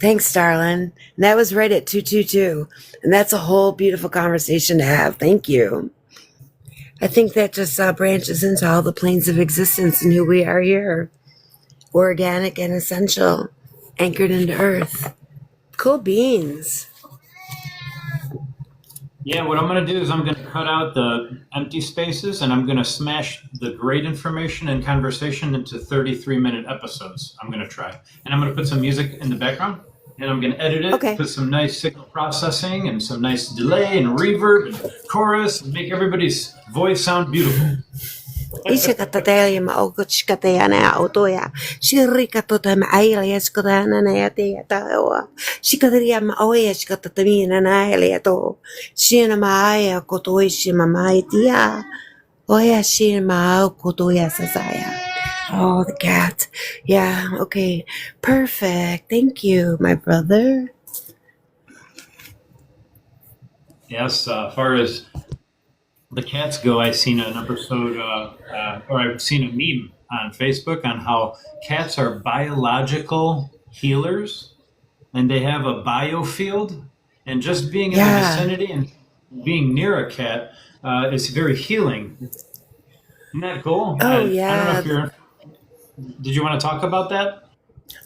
Thanks, darling. And that was right at 222. And that's a whole beautiful conversation to have. Thank you. I think that just branches into all the planes of existence and who we are here. Organic and essential, anchored into earth. Cool beans. Yeah, what I'm going to do is I'm going to cut out the empty spaces and I'm going to smash the great information and conversation into 33-minute episodes. I'm going to try. And I'm going to put some music in the background and I'm going to edit it, Okay. put some nice signal processing and some nice delay and reverb and chorus and make everybody's voice sound beautiful. Ishakatatea maokochikatea autoya. Shirikatota maile skotana natea tawa. Shikataria maoya skatatamina naileto. Shina maaya kotoishi mamaitia. Oya shima kotoya sasaya. Oh, the cat. Yeah, okay. Perfect. Thank you, my brother. Yes, as far as the cats go, I've seen an episode, or I've seen a meme on Facebook on how cats are biological healers and they have a biofield. And just being in the vicinity and being near a cat is very healing. Isn't that cool? Oh, yeah. I don't know if you're. Did you want to talk about that?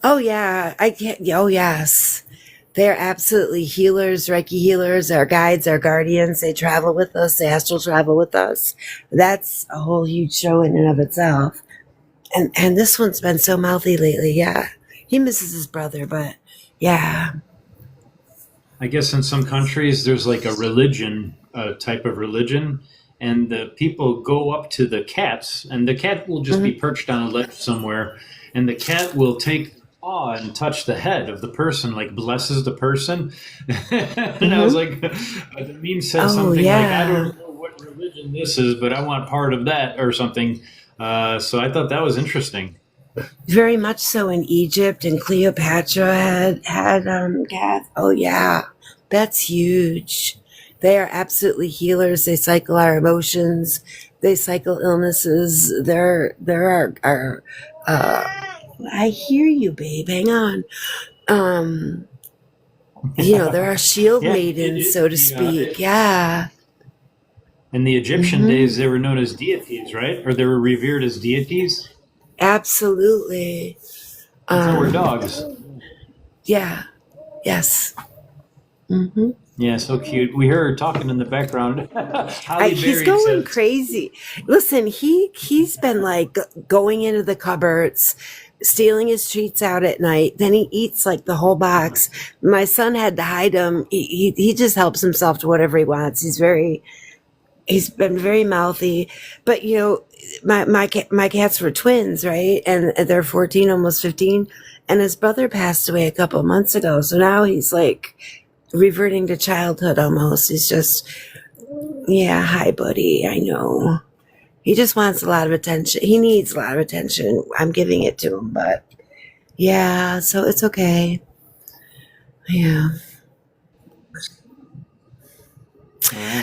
Oh, yeah. I can't. Oh, yes. They're absolutely healers, Reiki healers, our guides, our guardians. They travel with us. They astral travel with us. That's a whole huge show in and of itself. And this one's been so mouthy lately. Yeah. He misses his brother, but yeah. I guess in some countries there's like a religion, a type of religion, and the people go up to the cats, and the cat will just be perched on a ledge somewhere, and the cat will take paw and touch the head of the person, like blesses the person. And I was like, the meme said something like, I don't know what religion this is, but I want part of that or something. So I thought that was interesting. Very much so in Egypt, and Cleopatra had cats. Oh yeah, that's huge. They are absolutely healers. They cycle our emotions. They cycle illnesses. There are I hear you, babe. Hang on. There are shield maidens, so to speak. Yeah. In the Egyptian days, they were known as deities, right? Or they were revered as deities. Absolutely. So were dogs. Yeah. Yes. Yeah, so cute. We heard her talking in the background. He's going crazy. Listen, he's been like going into the cupboards, stealing his treats out at night. Then he eats like the whole box. My son had to hide him. He just helps himself to whatever he wants. He's been very mouthy, but my cats were twins, right? And they're 14, almost 15. And his brother passed away a couple months ago. So now he's like reverting to childhood almost. He's just, hi, buddy. I know. He just wants a lot of attention. He needs a lot of attention. I'm giving it to him, but yeah, so it's okay. Yeah.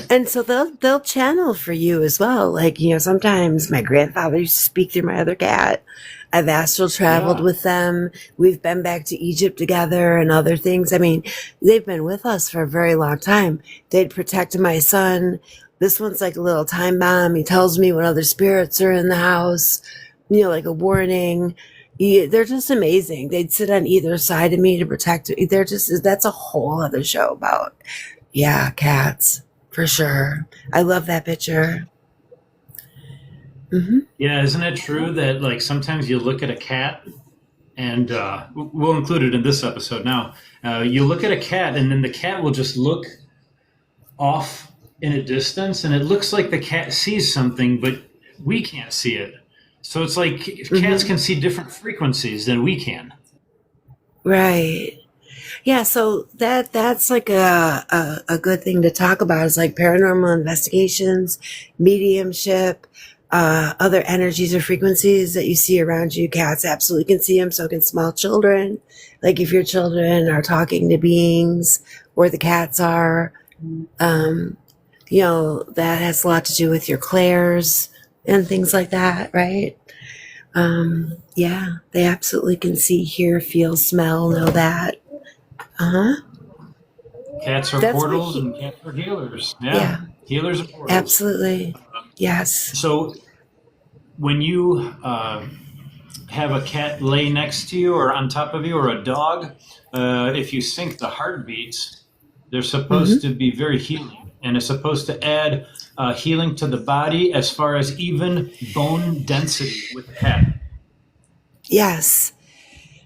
And so they'll channel for you as well. Like, sometimes my grandfather used to speak through my other cat. I've astral traveled with them. We've been back to Egypt together and other things. I mean, they've been with us for a very long time. They'd protect my son. This one's like a little time bomb. He tells me when other spirits are in the house, like a warning. They're just amazing. They'd sit on either side of me to protect me. That's a whole other show about, cats. For sure. I love that picture. Yeah, isn't it true that like sometimes you look at a cat and we'll include it in this episode now. You look at a cat and then the cat will just look off in a distance and it looks like the cat sees something, but we can't see it. So it's like cats can see different frequencies than we can. Right. Yeah, so that's like a good thing to talk about is like paranormal investigations, mediumship, other energies or frequencies that you see around you. Cats absolutely can see them, so can small children. Like if your children are talking to beings or the cats are, that has a lot to do with your clairs and things like that, right? They absolutely can see, hear, feel, smell, know that. Uh-huh. Cats are That's what portals and cats are healers. Yeah, yeah, healers and portals. absolutely. Yes. So when you have a cat lay next to you or on top of you or a dog, if you sync the heartbeats, they're supposed Mm-hmm. to be very healing. And it's supposed to add healing to the body as far as even bone density with the cat. Yes.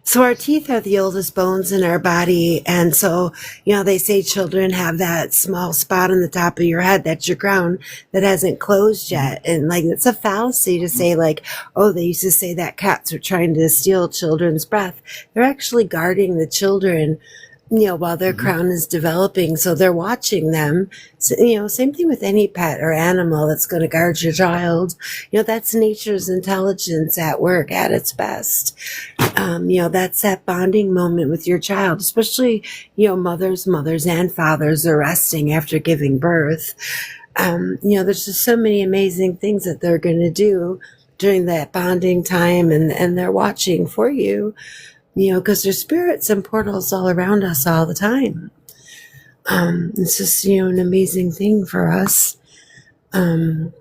So our teeth are the oldest bones in our body. And so, they say children have that small spot on the top of your head, that's your crown, that hasn't closed yet. And like, it's a fallacy to say like, oh, they used to say that cats are trying to steal children's breath. They're actually guarding the children, while their Mm-hmm. crown is developing. So they're watching them. So, same thing with any pet or animal that's going to guard your child. That's nature's intelligence at work at its best. That's that bonding moment with your child, especially, mothers and fathers are resting after giving birth. There's just so many amazing things that they're going to do during that bonding time, and they're watching for you, because there's spirits and portals all around us all the time. It's just, an amazing thing for us. So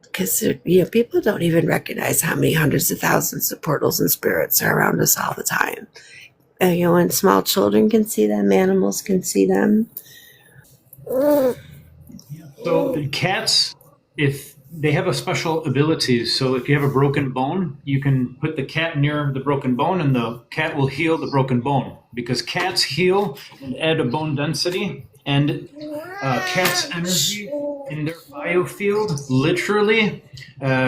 because people don't even recognize how many hundreds of thousands of portals and spirits are around us all the time. And small children can see them, animals can see them. So cats, if they have a special ability, so if you have a broken bone, you can put the cat near the broken bone, and the cat will heal the broken bone because cats heal and add a bone density, and cats' energy in their biofield literally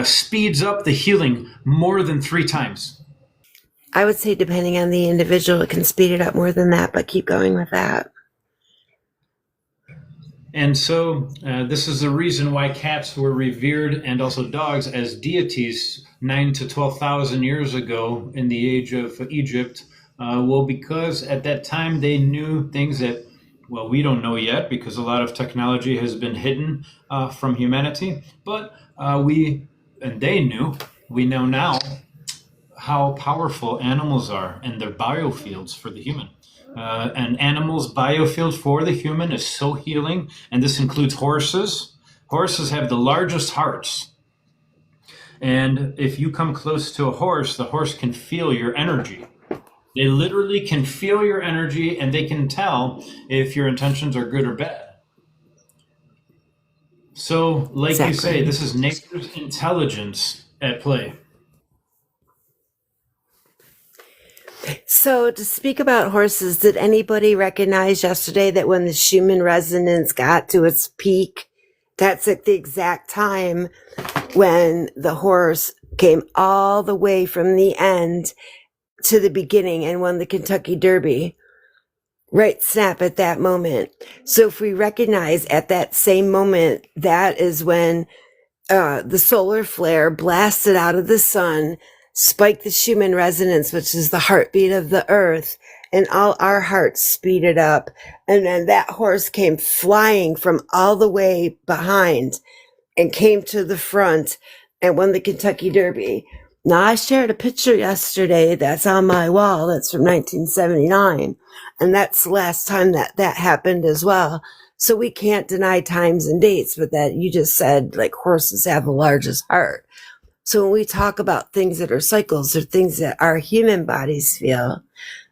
speeds up the healing more than 3 times. I would say, depending on the individual, it can speed it up more than that, but keep going with that. And so this is the reason why cats were revered, and also dogs, as deities 9 to 12,000 years ago in the age of Egypt. Well, because at that time they knew things that, well, we don't know yet because a lot of technology has been hidden from humanity. But we know now how powerful animals are and their biofields for the human. An animal's biofield for the human is so healing, and this includes horses. Horses have the largest hearts. And if you come close to a horse, the horse can feel your energy. They literally can feel your energy, and they can tell if your intentions are good or bad. So, like you say, Exactly. this is nature's intelligence at play. So, to speak about horses, did anybody recognize yesterday that when the Schumann resonance got to its peak, that's at the exact time when the horse came all the way from the end to the beginning and won the Kentucky Derby? Right snap at that moment. So, if we recognize at that same moment, that is when the solar flare blasted out of the sun, spiked the Schumann resonance, which is the heartbeat of the earth, and all our hearts speeded up. And then that horse came flying from all the way behind and came to the front and won the Kentucky Derby. Now, I shared a picture yesterday that's on my wall. That's from 1979. And that's the last time that happened as well. So we can't deny times and dates, but that you just said, like, horses have the largest heart. So when we talk about things that are cycles or things that our human bodies feel,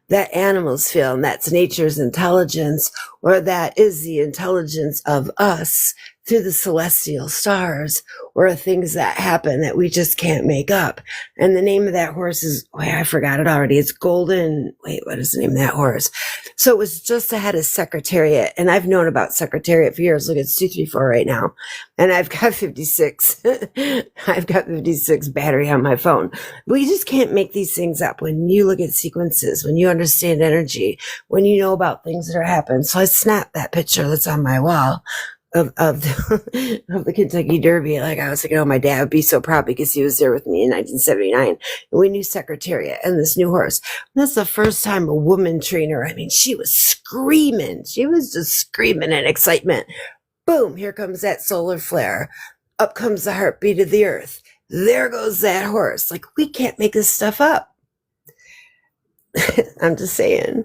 that animals feel, and that's nature's intelligence, or that is the intelligence of us through the celestial stars, or things that happen that we just can't make up. And the name of that horse is, I forgot it already. It's Golden. What is the name of that horse? So it was just ahead of Secretariat. And I've known about Secretariat for years. Look, it's 234 right now. And I've got 56. I've got 56 battery on my phone. But you just can't make these things up when you look at sequences, when you understand energy, when you know about things that are happening. So I snapped that picture that's on my wall of the Kentucky Derby. Like, I was thinking, oh, my dad would be so proud because he was there with me in 1979. And we knew Secretariat and this new horse. And that's the first time a woman trainer, she was screaming. She was just screaming in excitement. Boom, here comes that solar flare. Up comes the heartbeat of the earth. There goes that horse. Like, we can't make this stuff up. I'm just saying.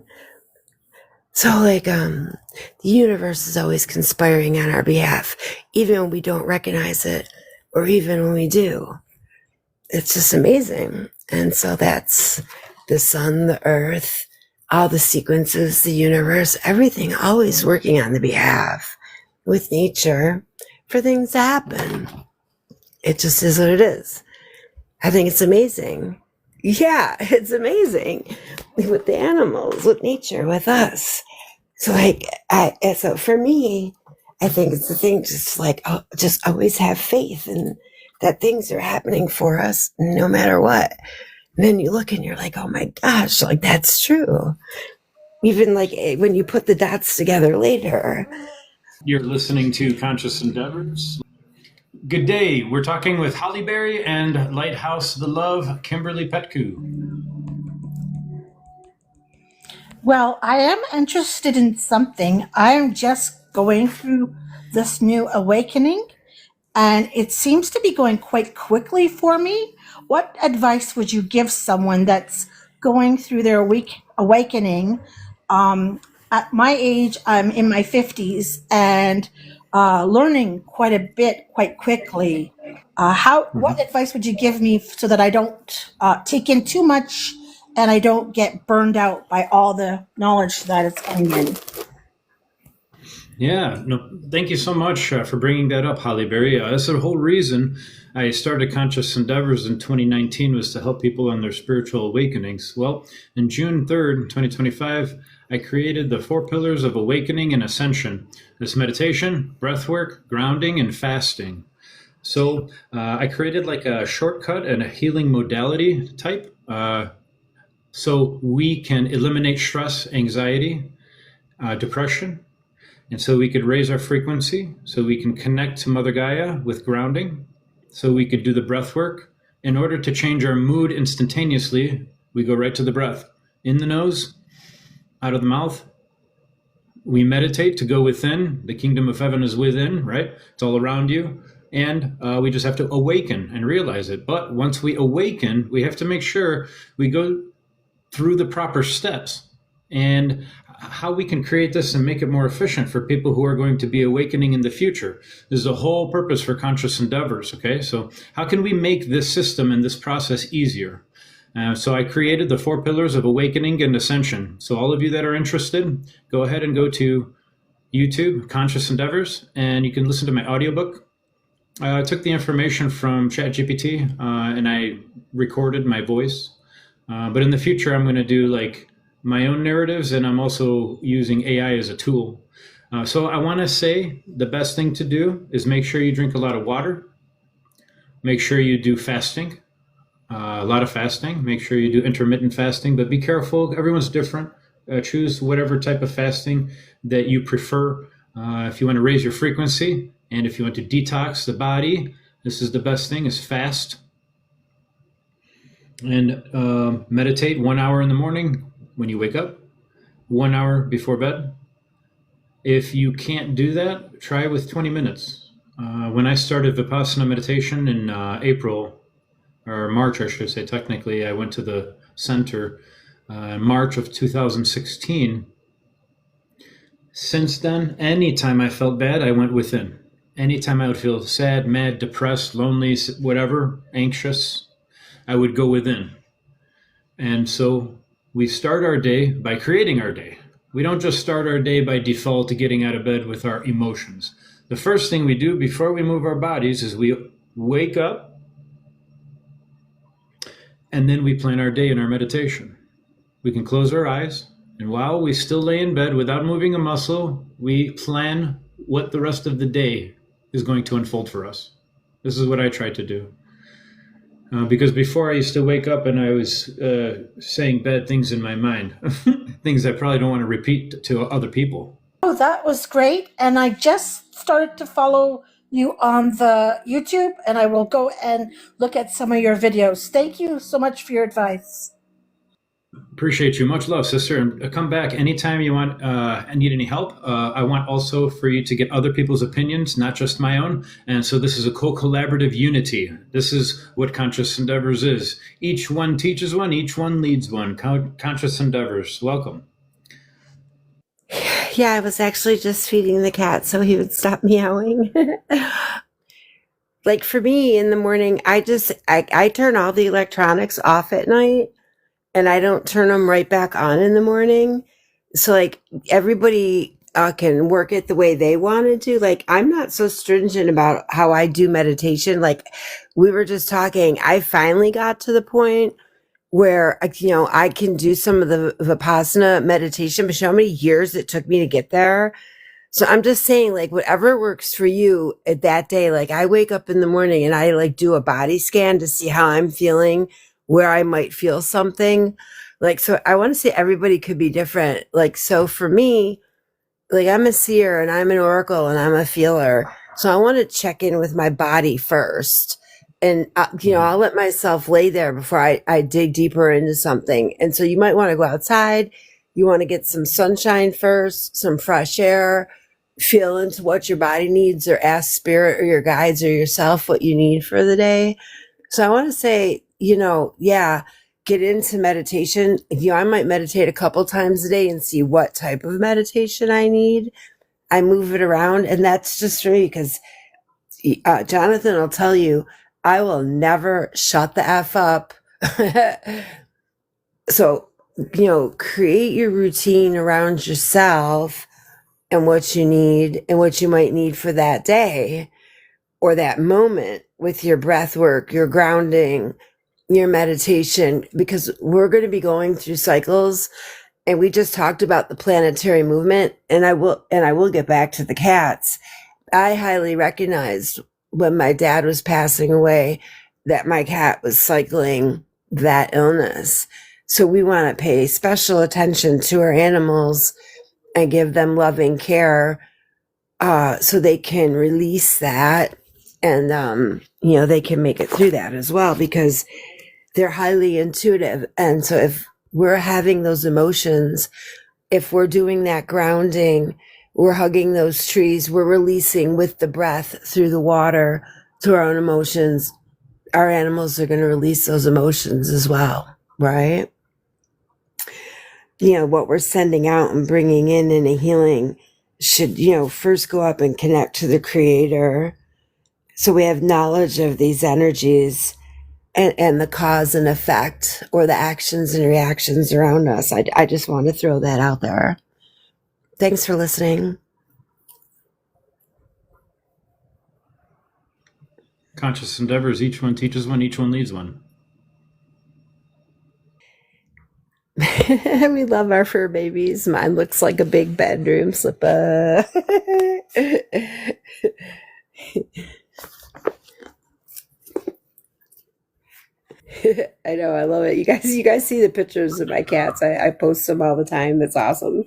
So like the universe is always conspiring on our behalf, even when we don't recognize it, or even when we do. It's just amazing. And so that's the sun, the earth, all the sequences, the universe, everything always working on the behalf with nature for things to happen. It just is what it is. I think it's amazing. Yeah, it's amazing with the animals, with nature, with us. So so for me, I think it's the thing, just like, just always have faith and that things are happening for us no matter what. And then you look and you're like, oh my gosh, like that's true. Even like when you put the dots together later. You're listening to Conscious Endeavors. Good day. We're talking with Holly Berry and Lighthouse the Love, Kimberly Petku. Well, I am interested in something. I'm just going through this new awakening, and it seems to be going quite quickly for me. What advice would you give someone that's going through their awakening? At my age, I'm in my 50s and learning quite a bit quite quickly. What advice would you give me so that I don't take in too much and I don't get burned out by all the knowledge that is coming in? Yeah, no, thank you so much for bringing that up, Holly Berry. That's the whole reason I started Conscious Endeavors in 2019 was to help people on their spiritual awakenings. Well, in June 3rd, 2025, I created the 4 pillars of awakening and ascension. This meditation, breath work, grounding, and fasting. So I created like a shortcut and a healing modality type. So we can eliminate stress, anxiety, depression. And so we could raise our frequency, so we can connect to Mother Gaia with grounding, so we could do the breath work. In order to change our mood instantaneously, we go right to the breath. In the nose, out of the mouth. We meditate to go within. The kingdom of heaven is within, right? It's all around you. And we just have to awaken and realize it. But once we awaken, we have to make sure we go through the proper steps. And how we can create this and make it more efficient for people who are going to be awakening in the future. This is the whole purpose for Conscious Endeavors, okay? So how can we make this system and this process easier? So I created the 4 pillars of awakening and ascension. So all of you that are interested, go ahead and go to YouTube, Conscious Endeavors, and you can listen to my audiobook. I took the information from ChatGPT and I recorded my voice. But in the future, I'm going to do like my own narratives, and I'm also using AI as a tool. So I want to say the best thing to do is make sure you drink a lot of water. Make sure you do fasting, a lot of fasting. Make sure you do intermittent fasting, but be careful. Everyone's different. Choose whatever type of fasting that you prefer. If you want to raise your frequency and if you want to detox the body, this is the best thing, is fast. And meditate 1 hour in the morning when you wake up, 1 hour before bed. If you can't do that, try with 20 minutes. When I started Vipassana meditation in April, or March, I should say, technically, I went to the center in March of 2016. Since then, anytime I felt bad, I went within. Anytime I would feel sad, mad, depressed, lonely, whatever, anxious, I would go within. And so we start our day by creating our day. We don't just start our day by default to getting out of bed with our emotions. The first thing we do before we move our bodies is we wake up, and then we plan our day in our meditation. We can close our eyes, and while we still lay in bed without moving a muscle, we plan what the rest of the day is going to unfold for us. This is what I try to do. Because before I used to wake up and I was saying bad things in my mind, things I probably don't want to repeat to other people. Oh, that was great. And I just started to follow you on the YouTube, and I will go and look at some of your videos. Thank you so much for your advice. Appreciate you. Much love, sister. And come back anytime you want and need any help. I want also for you to get other people's opinions, not just my own. And so this is a co-collaborative unity. This is what Conscious Endeavors is. Each one teaches one, each one leads one. Conscious Endeavors. Welcome. Yeah, I was actually just feeding the cat so he would stop meowing. Like for me in the morning, I turn all the electronics off at night and I don't turn them right back on in the morning. So like everybody can work it the way they wanted to. Like I'm not so stringent about how I do meditation. Like we were just talking, I finally got to the point where I can do some of the Vipassana meditation, but you know how many years it took me to get there? So I'm just saying, like, whatever works for you at that day. Like, I wake up in the morning and I like do a body scan to see how I'm feeling, where I might feel something. Like, so I want to say everybody could be different. Like, so for me, like, I'm a seer and I'm an oracle and I'm a feeler. So I want to check in with my body first. And, I'll let myself lay there before I dig deeper into something. And so you might want to go outside. You want to get some sunshine first, some fresh air, feel into what your body needs, or ask spirit or your guides or yourself what you need for the day. So I want to say, get into meditation. I might meditate a couple times a day and see what type of meditation I need. I move it around, and that's just for me because Jonathan will tell you, I will never shut the F up. So, create your routine around yourself and what you need and what you might need for that day or that moment with your breath work, your grounding, your meditation, because we're going to be going through cycles. And we just talked about the planetary movement, and I will get back to the cats. I highly recognized when my dad was passing away that my cat was cycling that illness. So we want to pay special attention to our animals and give them loving care so they can release that and, they can make it through that as well because they're highly intuitive. And so if we're having those emotions, if we're doing that grounding, we're hugging those trees, we're releasing with the breath through the water, through our own emotions, our animals are going to release those emotions as well, right? What we're sending out and bringing in a healing should, first go up and connect to the creator. So we have knowledge of these energies and the cause and effect or the actions and reactions around us. I just want to throw that out there. Thanks for listening. Conscious Endeavors, each one teaches one, each one leads one. We love our fur babies. Mine looks like a big bedroom slipper. I know, I love it. You guys see the pictures of my cats. I post them all the time. That's awesome.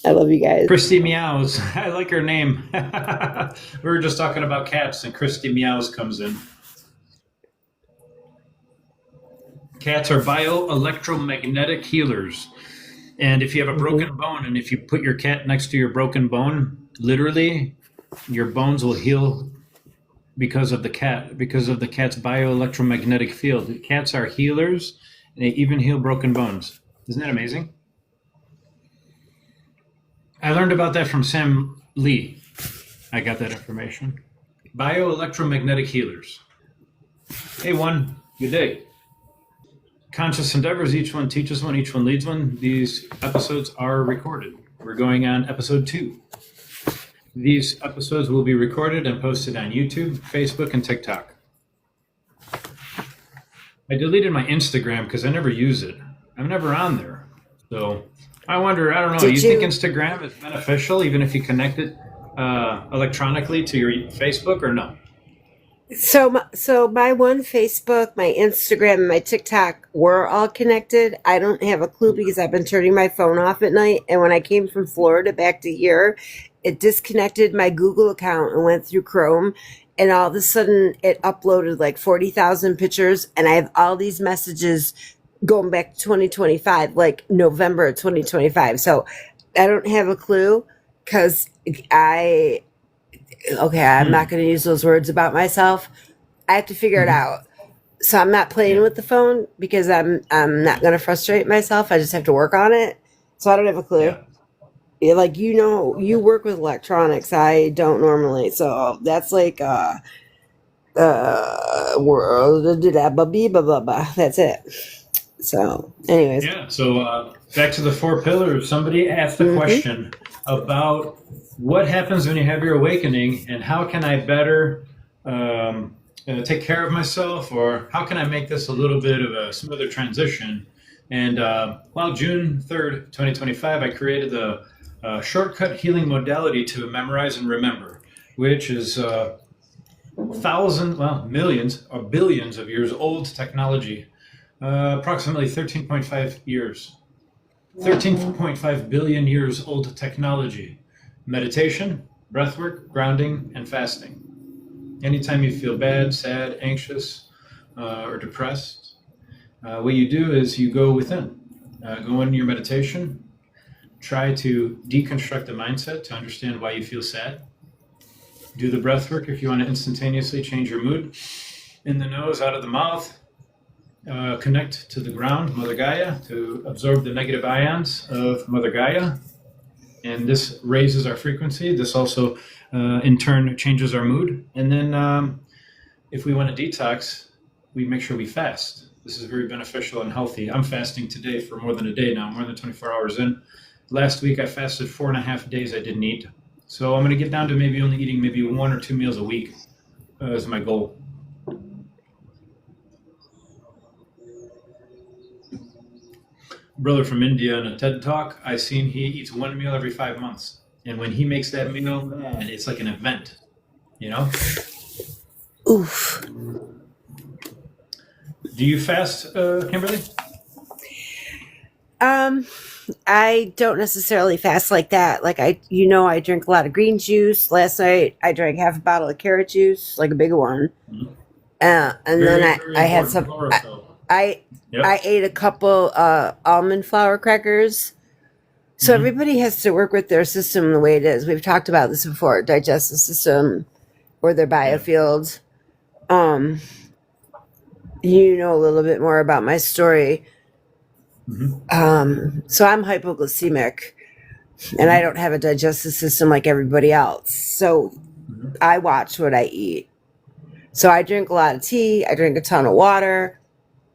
I love you guys. Christy Meows. I like her name. We were just talking about cats and Christy Meows comes in. Cats are bioelectromagnetic healers. And if you have a broken bone and if you put your cat next to your broken bone, literally your bones will heal because of the cat's bioelectromagnetic field. Cats are healers, and they even heal broken bones. Isn't that amazing? I learned about that from Sam Lee. I got that information. Bioelectromagnetic healers. Hey, one. Good day. Conscious Endeavors, each one teaches one, each one leads one. These episodes are recorded. We're going on episode 2. These episodes will be recorded and posted on YouTube, Facebook, and TikTok. I deleted my Instagram because I never use it. I'm never on there. So I wonder, I don't know, you think Instagram is beneficial even if you connect it electronically to your Facebook or no? So my one Facebook, my Instagram, and my TikTok were all connected. I don't have a clue because I've been turning my phone off at night. And when I came from Florida back to here, it disconnected my Google account and went through Chrome. And all of a sudden it uploaded like 40,000 pictures. And I have all these messages going back to 2025, like November of 2025. So I don't have a clue because I'm not going to use those words about myself. I have to figure it Mhm. out. So I'm not playing Yeah. with the phone because I'm not going to frustrate myself. I just have to work on it. So I don't have a clue. Yeah. Yeah, like you work with electronics. I don't normally. So that's like world blah blah blah blah blah. That's it. So, anyways. Yeah. So back to the four pillars. Somebody asked the Hmm. question about what happens when you have your awakening, and how can I better take care of myself, or how can I make this a little bit of a smoother transition? And June 3rd, 2025, I created the shortcut healing modality to memorize and remember, which is millions or billions of years old technology. Approximately 13.5 billion years old technology. Meditation, breathwork, grounding, and fasting. Anytime you feel bad, sad, anxious, or depressed, what you do is you go within. Go into your meditation, try to deconstruct the mindset to understand why you feel sad. Do the breath work if you want to instantaneously change your mood. In the nose, out of the mouth. Connect to the ground, Mother Gaia, to absorb the negative ions of Mother Gaia. And this raises our frequency. This also, in turn, changes our mood. And then if we want to detox, we make sure we fast. This is very beneficial and healthy. I'm fasting today for more than a day now, more than 24 hours in. Last week, I fasted 4.5 days I didn't eat. So I'm going to get down to maybe only eating maybe 1 or 2 meals a week as my goal. Brother from India in a TED talk, I seen he eats 1 meal every 5 months. And when he makes that meal, man, it's like an event, you know? Oof. Do you fast, Kimberly? I don't necessarily fast like that. Like I drink a lot of green juice. Last night I drank half a bottle of carrot juice, like a big one. Mm-hmm. And Very, then very I had important. some. Chlorophyll. I Yep. ate a couple almond flour crackers. So Mm-hmm. everybody has to work with their system the way it is. We've talked about this before: digestive system or their Yeah. biofield. You know a little bit more about my story. Mm-hmm. So I'm hypoglycemic, and I don't have a digestive system like everybody else. So Mm-hmm. I watch what I eat. So I drink a lot of tea. I drink a ton of water.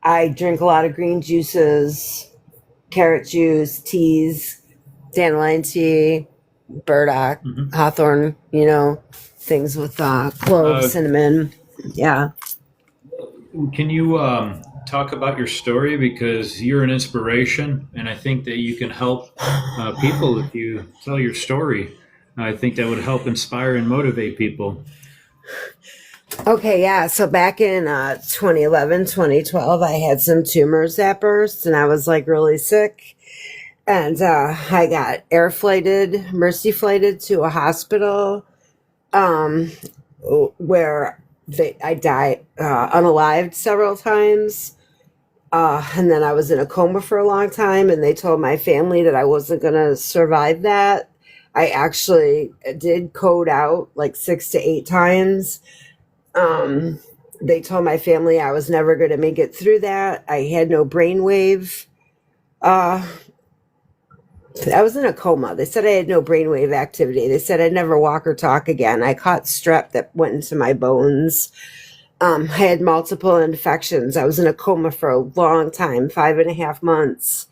I drink a lot of green juices, carrot juice, teas, dandelion tea, burdock, Mm-hmm. hawthorn, things with cloves, cinnamon. Yeah. Can you talk about your story? Because you're an inspiration, and I think that you can help people if you tell your story. I think that would help inspire and motivate people. Okay, yeah. So back in 2011, 2012, I had some tumors that burst, and I was like really sick. And I got mercy flighted to a hospital um, where I died unalived several times. And then I was in a coma for a long time, and they told my family that I wasn't going to survive that. I actually did code out like 6 to 8 times. They told my family I was never going to make it through that. I had no brainwave. I was in a coma. They said I had no brainwave activity. They said I'd never walk or talk again. I caught strep that went into my bones. I had multiple infections. I was in a coma for a long time, 5.5 months.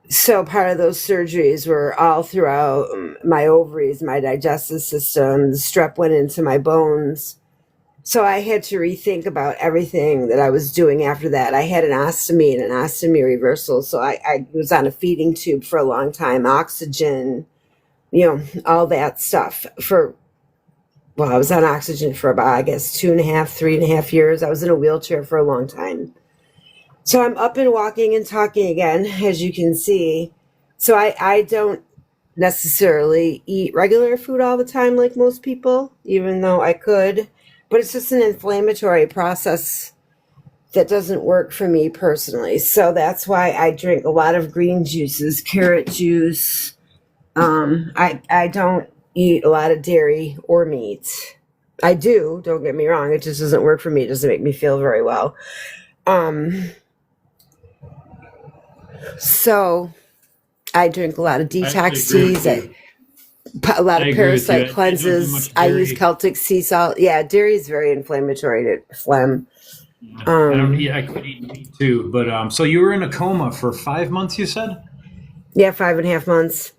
So part of those surgeries were all throughout my ovaries, my digestive system. The strep went into my bones. So I had to rethink about everything that I was doing after that. I had an ostomy and an ostomy reversal. So I was on a feeding tube for a long time, oxygen, all that stuff I was on oxygen for about, I guess, 2.5, 3.5 years. I was in a wheelchair for a long time. So I'm up and walking and talking again, as you can see. So I don't necessarily eat regular food all the time like most people, even though I could. But it's just an inflammatory process that doesn't work for me personally. So that's why I drink a lot of green juices, carrot juice. I don't eat a lot of dairy or meat. I do, don't get me wrong. It just doesn't work for me. It doesn't make me feel very well. So I drink a lot of I detox actually agree with teas. you. A lot I of agree with you. parasite I don't do cleanses. much I use dairy. Celtic sea salt. Yeah, dairy is very inflammatory to phlegm. I could eat meat too, but so you were in a coma for 5 months, you said? Yeah, 5.5 months.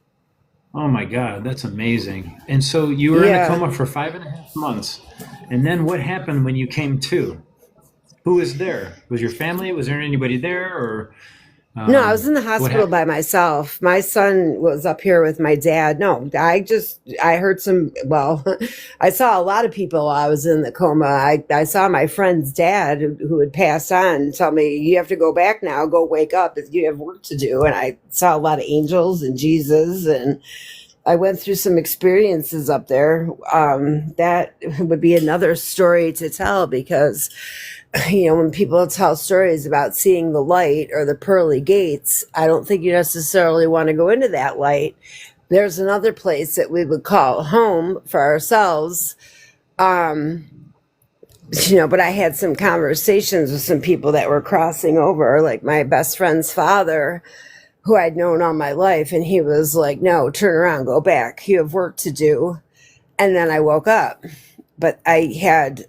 Oh my God, that's amazing. And so you were in a Yeah. coma for 5.5 months. And then what happened when you came to? Who was there? Was your family? Was there anybody there? Or No, I was in the what hospital happened? by myself. My son was up here with my dad. No, I heard well, I saw a lot of people while I was in the coma. I saw my friend's dad who had passed on tell me, you have to go back now, go wake up. You have work to do. And I saw a lot of angels and Jesus, and I went through some experiences up there. That would be another story to tell because when people tell stories about seeing the light or the pearly gates, I don't think you necessarily want to go into that light. There's another place that we would call home for ourselves. But I had some conversations with some people that were crossing over, like my best friend's father, who I'd known all my life. And he was like, no, turn around, go back. You have work to do. And then I woke up. But I had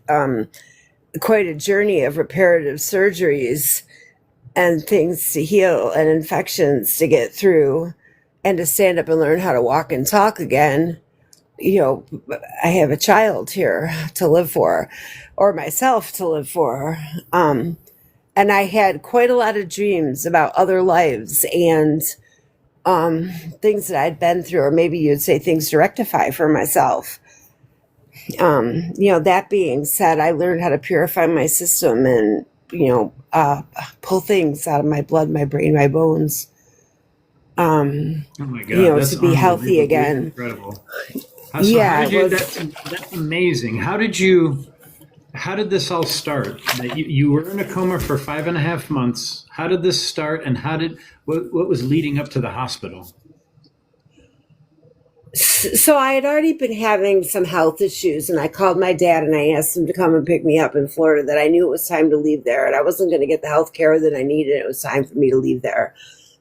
quite a journey of reparative surgeries and things to heal and infections to get through and to stand up and learn how to walk and talk again. I have a child here to live for, or myself to live for. And I had quite a lot of dreams about other lives and things that I'd been through, or maybe you'd say things to rectify for myself. That being said, I learned how to purify my system and, pull things out of my blood, my brain, my bones, Oh my God, that's to be healthy unbelievably again. incredible. So how Yeah, did it you? was. That's amazing. How did you? How did this all start? That you were in a coma for 5.5 months. How did this start, and what was leading up to the hospital? So I had already been having some health issues, and I called my dad and I asked him to come and pick me up in Florida, that I knew it was time to leave there and I wasn't going to get the health care that I needed. It was time for me to leave there.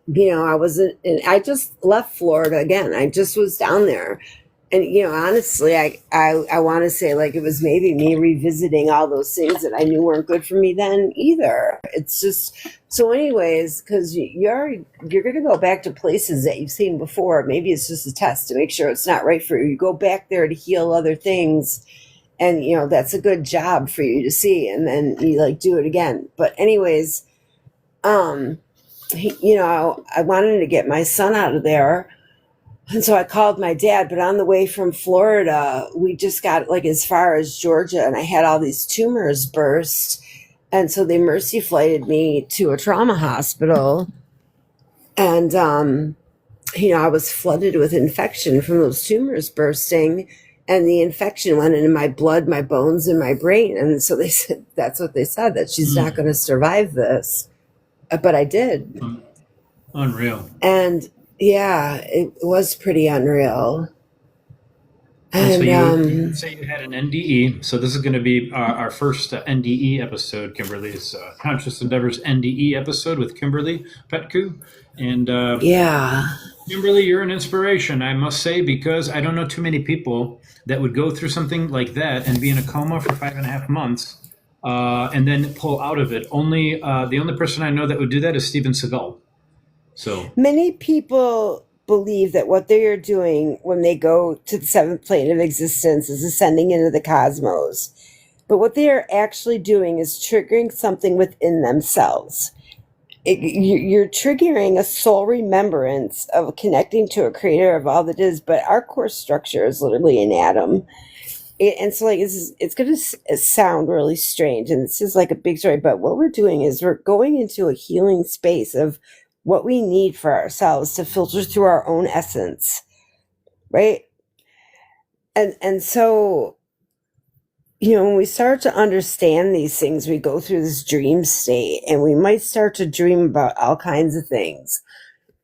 I wasn't, and I just left Florida again. I just was down there. And, honestly, I want to say like it was maybe me revisiting all those things that I knew weren't good for me then either. It's just, so anyways, because you're going to go back to places that you've seen before. Maybe it's just a test to make sure it's not right for you. You go back there to heal other things. And, that's a good job for you to see. And then you like do it again. But anyways, I wanted to get my son out of there. And so I called my dad, but on the way from Florida, we just got like as far as Georgia, and I had all these tumors burst. And so they mercy flighted me to a trauma hospital. And, I was flooded with infection from those tumors bursting. And the infection went into my blood, my bones, and my brain. And so they said, that's what they said, that she's not going to survive this. But I did. Unreal. And yeah, it was pretty unreal. And so you And say you had an NDE. So this is going to be our first NDE episode, Kimberly's Conscious Endeavors NDE episode with Kimberly Petku. And yeah, Kimberly, you're an inspiration, I must say, because I don't know too many people that would go through something like that and be in a coma for 5.5 months and then pull out of it. The only person I know that would do that is Steven Seagal. So many people believe that what they are doing when they go to the seventh plane of existence is ascending into the cosmos. But what they are actually doing is triggering something within themselves. You're triggering a soul remembrance of connecting to a creator of all that is, but our core structure is literally an atom. And so like it's going to sound really strange, and this is like a big story, but what we're doing is we're going into a healing space of what we need for ourselves to filter through our own essence, right? And so when we start to understand these things, we go through this dream state and we might start to dream about all kinds of things.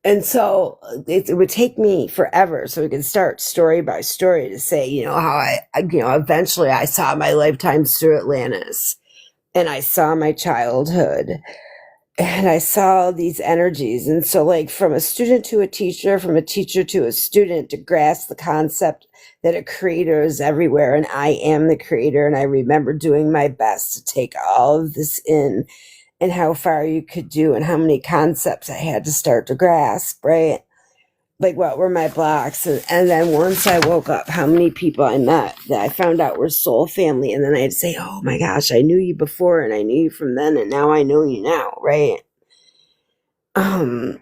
And so it would take me forever. So we could start story by story to say, how eventually I saw my lifetimes through Atlantis, and I saw my childhood, and I saw these energies. And so, like, from a student to a teacher, from a teacher to a student, to grasp the concept that a creator is everywhere and I am the creator. And I remember doing my best to take all of this in, and how far you could do and how many concepts I had to start to grasp, right? Like, what were my blocks? And then once I woke up, how many people I met that I found out were soul family. And then I'd say, oh my gosh, I knew you before and I knew you from then and now I know you now, right? That's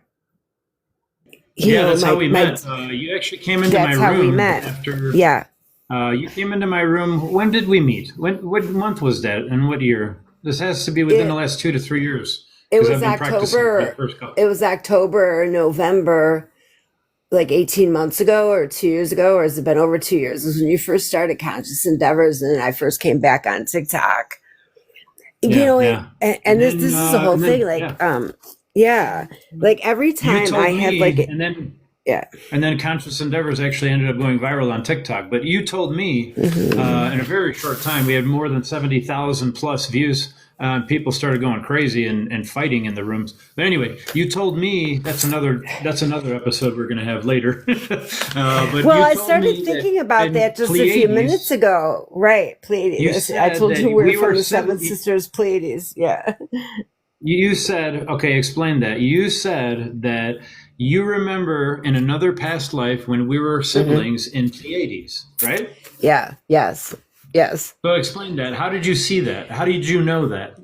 how we met. You actually came into my room. That's how we met. After, you came into my room. When did we meet? What month was that and what year? This has to be within the last 2 to 3 years. It was October. It was October or November, like 18 months ago or 2 years ago, or has it been over 2 years? It was when you first started Conscious Endeavors, and I first came back on TikTok. And this is the whole thing. Like every time I had and then Conscious Endeavors actually ended up going viral on TikTok. But you told me in a very short time, we had more than 70,000 plus views. People started going crazy and fighting in the rooms. But anyway, you told me that's another episode we're going to have later. I started thinking about that just Pleiades, a few minutes ago. Right, Pleiades. I told you we were from the Seven Sisters Pleiades. Yeah. You said, okay, explain that. You said that you remember in another past life when we were siblings in Pleiades, right? Yeah, yes. So explain that. How did you see that? How did you know that?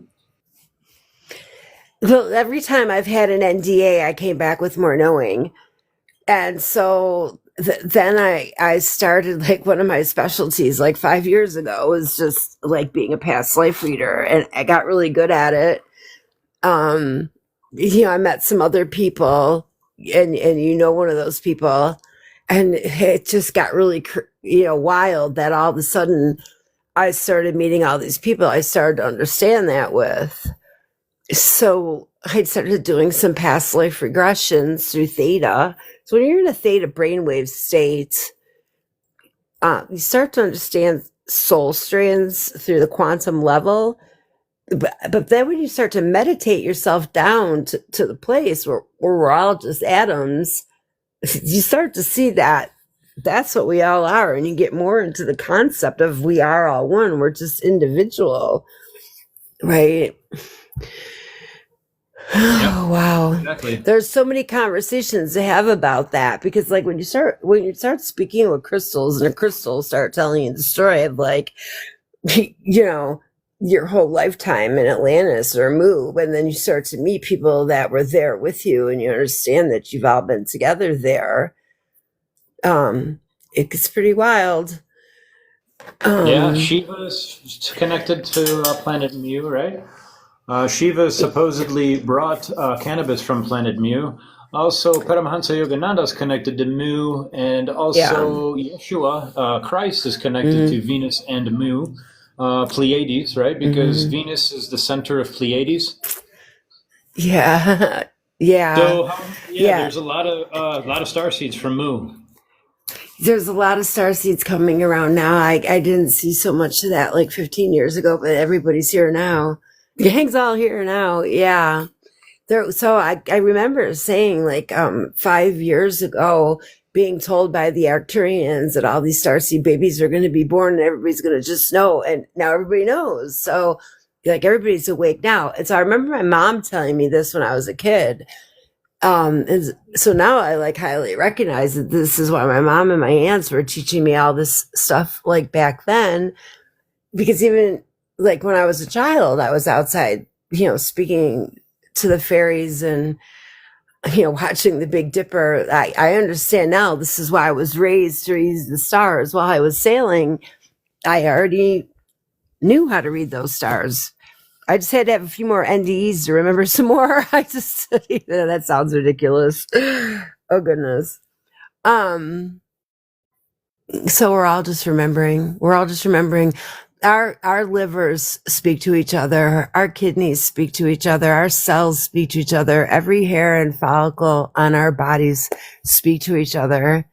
Well, every time I've had an NDA, I came back with more knowing. And so then I started, like, one of my specialties, like 5 years ago, was just like being a past life reader. And I got really good at it. I met some other people, and one of those people, and it just got really, wild that all of a sudden I started meeting all these people I started to understand that with. So I started doing some past life regressions through theta. So when you're in a theta brainwave state, you start to understand soul strands through the quantum level. But then when you start to meditate yourself down to the place where we're all just atoms, you start to see that that's what we all are. And you get more into the concept of we are all one. We're just individual, right? Oh, wow. Exactly. There's so many conversations to have about that, because like when you start speaking with crystals and a crystal start telling you the story of, like, your whole lifetime in Atlantis or move, and then you start to meet people that were there with you and you understand that you've all been together there. It gets pretty wild. Shiva's connected to planet Mu, right? Shiva supposedly brought cannabis from planet Mu. Also, Paramahansa Yogananda is connected to Mu, and also Yeshua, Christ, is connected to Venus and Mu. Pleiades, right? Because Venus is the center of Pleiades. Yeah. So there's a lot of star seeds from Mu. There's a lot of star seeds coming around now. I didn't see so much of that like 15 years ago, but everybody's here now. The gang's all here now. Yeah. So I remember saying, like, 5 years ago, being told by the Arcturians that all these starseed babies are going to be born and everybody's going to just know. And now everybody knows. So, like, everybody's awake now. And so I remember my mom telling me this when I was a kid. And so now I, like, highly recognize that this is why my mom and my aunts were teaching me all this stuff, like, back then. Because even, like, when I was a child, I was outside, speaking to the fairies and, watching the Big Dipper. I understand now this is why I was raised to read the stars. While I was sailing, I already knew how to read those stars. I just had to have a few more NDEs to remember some more. That sounds ridiculous. Oh, goodness. So we're all just remembering. our livers speak to each other, our kidneys speak to each other, our cells speak to each other, every hair and follicle on our bodies speak to each other.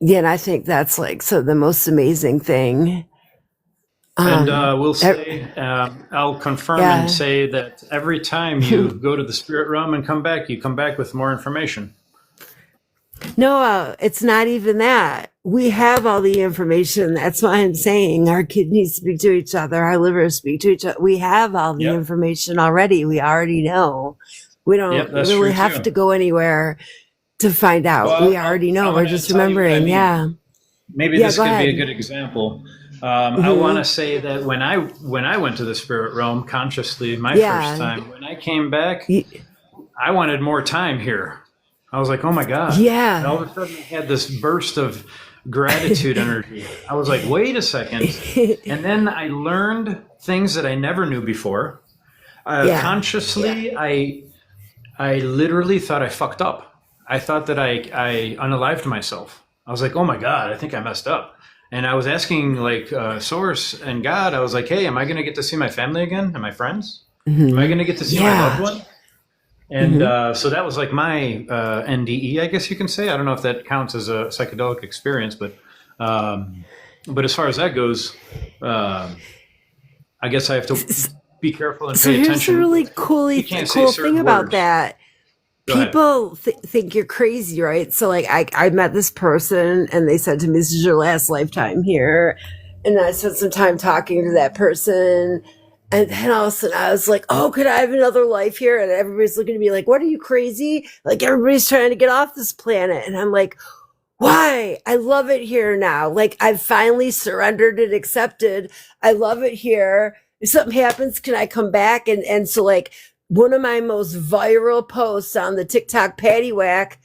Yeah, and I think that's like the most amazing thing. And we'll say, I'll confirm and Yeah. say that every time you go to the spirit realm and come back, you come back with more information. No, it's not even that. We have all the information. That's why I'm saying our kidneys speak to each other, our livers speak to each other. We have all the Yep. information already. We already know. We don't Yep, that's really true have too. to go anywhere to find out. Well, We already know. I'm We're gonna just tell you what I remembering. mean. Yeah. Maybe Yeah, this go could be a ahead. good example. I want to say that when I went to the spirit realm consciously, my Yeah. first time, when I came back, Y- I wanted more time here. I was like, oh my God. Yeah. And all of a sudden I had this burst of gratitude energy. I was like, wait a second. And then I learned things that I never knew before. Yeah. Consciously, I literally thought I fucked up. I thought that I unalived myself. I was like, oh my God, I think I messed up. And I was asking like Source and God, I was like, hey, am I going to get to see my family again and my friends? Am I going to get to see my loved one? And so that was like my NDE, I guess you can say. I don't know if that counts as a psychedelic experience, but as far as that goes, I guess I have to be careful and So pay here's attention. the really cool say certain thing about words. that. Go ahead. People think you're crazy, right? So like I met this person and they said to me, this is your last lifetime here. And I spent some time talking to that person. And then all of a sudden I was like, oh, could I have another life here? And everybody's looking at me like, what are you, crazy? Like everybody's trying to get off this planet. And I'm like, why? I love it here now. Like I've finally surrendered and accepted. I love it here. If something happens, can I come back? And so like one of my most viral posts on the TikTok Patty Whack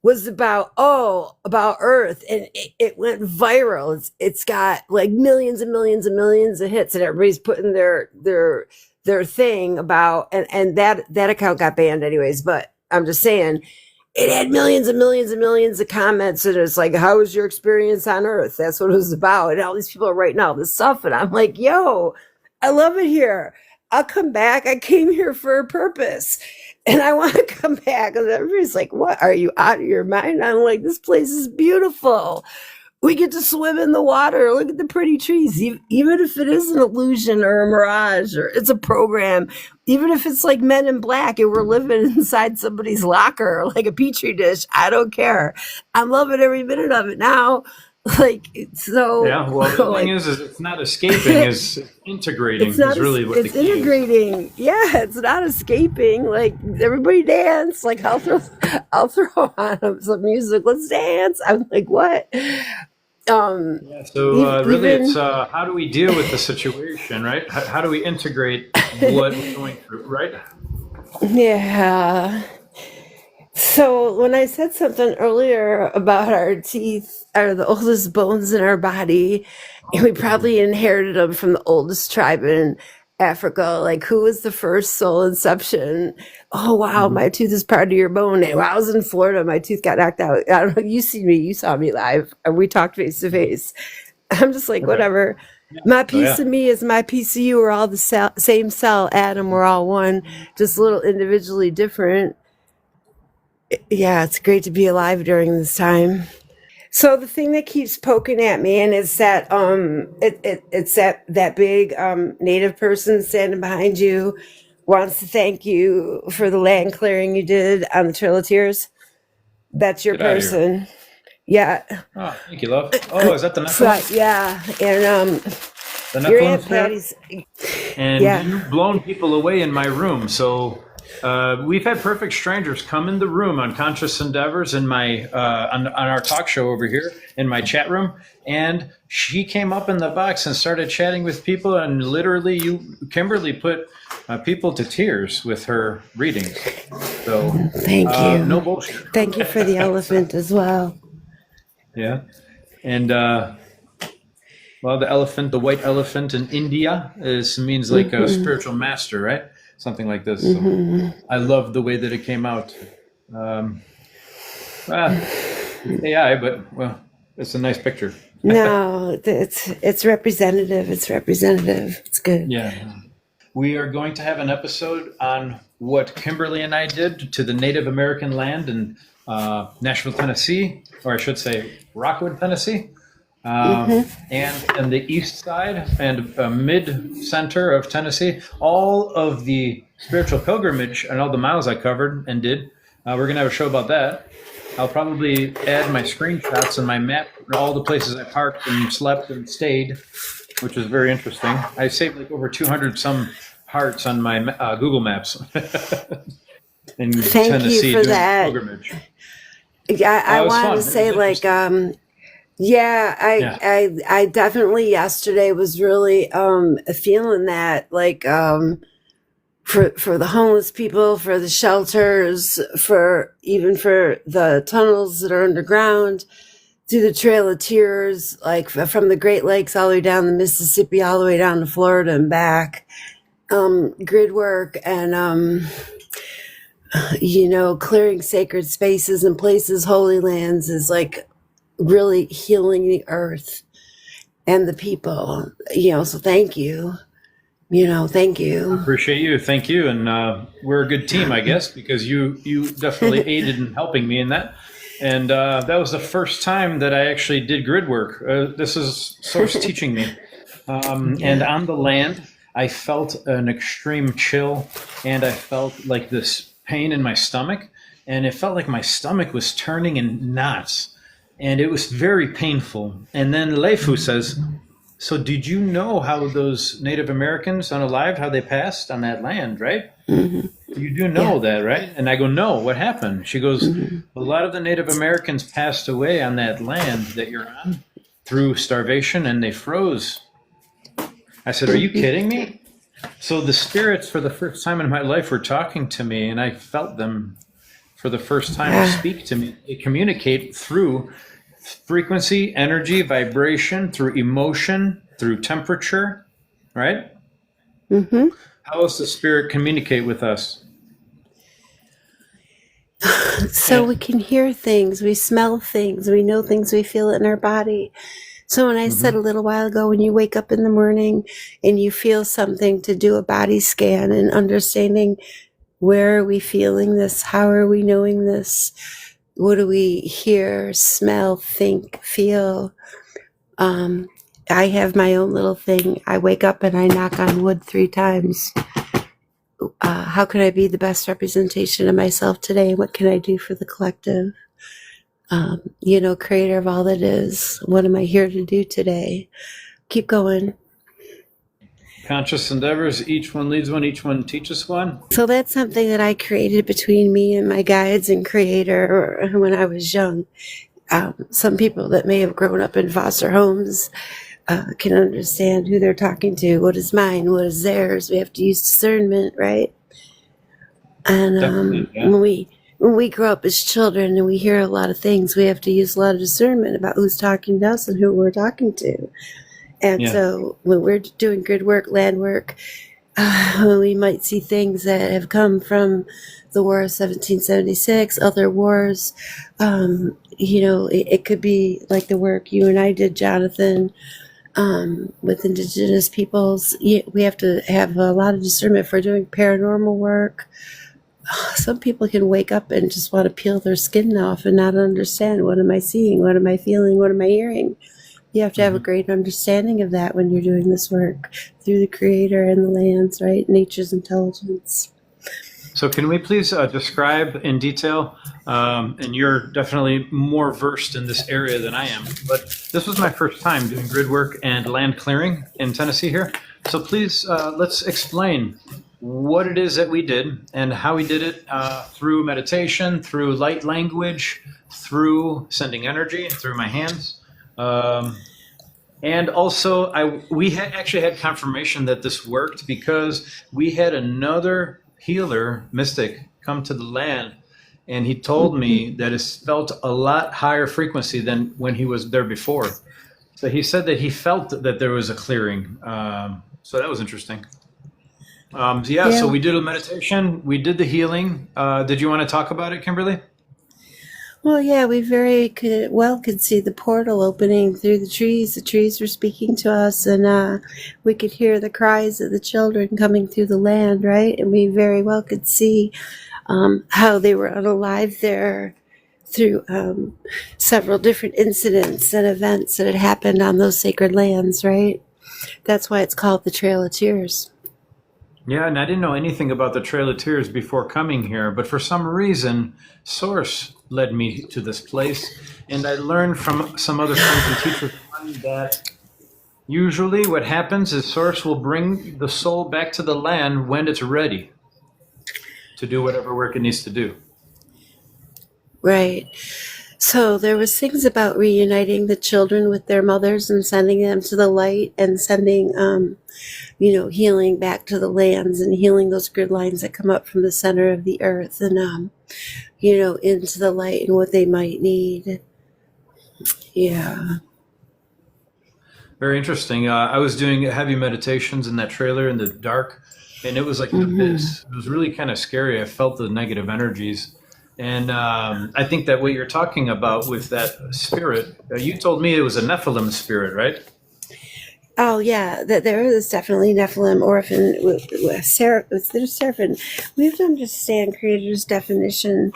was about Earth, and it went viral. It's got like millions and millions and millions of hits, and everybody's putting their thing about, and that account got banned anyways. But I'm just saying, it had millions and millions and millions of comments, and it's like, how was your experience on Earth? That's what it was about. And all these people are writing all this stuff, and I'm like, yo, I love it here. I'll come back. I came here for a purpose. And I want to come back. And everybody's like, what? Are you out of your mind? I'm like, this place is beautiful. We get to swim in the water. Look at the pretty trees. Even if it is an illusion or a mirage or it's a program, even if it's like Men in Black and we're living inside somebody's locker like a petri dish, I don't care. I'm loving every minute of it now. Like, so. Yeah, well, the like, thing is it's not escaping, it's integrating it's not is really what the it's key is. integrating. Yeah, it's not escaping. Like everybody dance. Like I'll throw on some music. Let's dance. I'm like, what? Yeah, so really it's how do we deal with the situation, right? How do we integrate what we're going through, right? Yeah. So when I said something earlier about our teeth are the oldest bones in our body, and we probably inherited them from the oldest tribe in Africa. Like, who was the first soul inception? Oh wow, my tooth is part of your bone. And when I was in Florida, my tooth got knocked out. I don't know. You saw me live, and we talked face to face. I'm just like, whatever. My piece of me is my piece of you. We're all the same cell, atom. We're all one, just a little individually different. Yeah, it's great to be alive during this time. So the thing that keeps poking at me, and it's that it's that big native person standing behind you wants to thank you for the land clearing you did on the Trail of Tears. That's your Get outta here. person. Yeah. Oh, thank you, love. Oh, is that the Nephilim? Yeah, and The your Nephilim Aunt spirit? Patty's. And Yeah. you've blown people away in my room. So we've had perfect strangers come in the room on Conscious Endeavors in my on our talk show over here in my chat room, and she came up in the box and started chatting with people, and literally Kimberly put people to tears with her readings. So Thank you. no bullshit. Thank you for the elephant as well. Yeah, and well, the elephant, the white elephant in India means like a spiritual master, right? Something like this. So I love the way that it came out. AI, but well, It's a nice picture. No, it's representative. It's representative. It's good. Yeah. We are going to have an episode on what Kimberly and I did to the Native American land in Nashville, Tennessee, or I should say Rockwood, Tennessee, and the east side and mid-center of Tennessee. All of the spiritual pilgrimage and all the miles I covered and did. We're going to have a show about that. I'll probably add my screenshots and my map, all the places I parked and slept and stayed, which was very interesting. I saved like over 200 some hearts on my Google Maps in Thank Tennessee you for doing that. pilgrimage. Yeah, I It was wanted fun. to It was say like interesting. Yeah. I definitely yesterday was really feeling that like for the homeless people, for the shelters, for even for the tunnels that are underground, through the Trail of Tears, like from the Great Lakes all the way down the Mississippi, all the way down to Florida and back. Grid work and clearing sacred spaces and places, holy lands is like really healing the earth and the people. So thank you. Thank you. Appreciate you. Thank you. And we're a good team, I guess, because you definitely aided in helping me in that. And that was the first time that I actually did grid work. This is Source teaching me. And on the land, I felt an extreme chill, and I felt like this pain in my stomach, and it felt like my stomach was turning in knots, and it was very painful. And then Leifu says, so did you know how those Native Americans unalived, how they passed on that land, right? Mm-hmm. You do know that, right? And I go, no, what happened? She goes, a lot of the Native Americans passed away on that land that you're on through starvation, and they froze. I said, are you kidding me? So the spirits for the first time in my life were talking to me, and I felt them for the first time speak to me. They communicate through frequency, energy, vibration, through emotion, through temperature, right? Mm-hmm. How does the spirit communicate with us? So we can hear things, we smell things, we know things, we feel it in our body. So when I said a little while ago, when you wake up in the morning and you feel something, to do a body scan and understanding, where are we feeling this? How are we knowing this? What do we hear, smell, think, feel? I have my own little thing. I wake up and I knock on wood 3 times. How can I be the best representation of myself today? What can I do for the collective? Creator of all that is. What am I here to do today? Keep going. Conscious endeavors, each one leads one, each one teaches one. So that's something that I created between me and my guides and creator when I was young. Some people that may have grown up in foster homes can understand who they're talking to. What is mine? What is theirs? We have to use discernment, right? And when we grow up as children and we hear a lot of things, we have to use a lot of discernment about who's talking to us and who we're talking to. And so when we're doing grid work, land work, we might see things that have come from the War of 1776, other wars. It could be like the work you and I did, Jonathan, with Indigenous peoples. We have to have a lot of discernment for doing paranormal work. Some people can wake up and just want to peel their skin off and not understand, what am I seeing? What am I feeling? What am I hearing? You have to have a great understanding of that when you're doing this work through the creator and the lands, right? Nature's intelligence. So can we please describe in detail, and you're definitely more versed in this area than I am, but this was my first time doing grid work and land clearing in Tennessee here. So please, let's explain what it is that we did and how we did it through meditation, through light language, through sending energy, through my hands. And also, we actually had confirmation that this worked because we had another healer, mystic, come to the land, and he told me that it felt a lot higher frequency than when he was there before. So he said that he felt that there was a clearing. So that was interesting. So we did a meditation. We did the healing. Did you want to talk about it, Kimberly? Well, yeah, we could see the portal opening through the trees. The trees were speaking to us, and we could hear the cries of the children coming through the land, right? And we very well could see how they were unalive there through several different incidents and events that had happened on those sacred lands, right? That's why it's called the Trail of Tears. Yeah, and I didn't know anything about the Trail of Tears before coming here, but for some reason, Source led me to this place, and I learned from some other friends and teachers that usually what happens is Source will bring the soul back to the land when it's ready to do whatever work it needs to do. Right. So there was things about reuniting the children with their mothers and sending them to the light and sending, healing back to the lands and healing those grid lines that come up from the center of the earth and, into the light and what they might need. Yeah. Very interesting. I was doing heavy meditations in that trailer in the dark, and it was like an abyss. It was really kind of scary. I felt the negative energies. And I think that what you're talking about with that spirit, you told me it was a Nephilim spirit, right? Oh, yeah, there is definitely Nephilim, Orphan, there's Seraphim. We have to understand Creator's definition,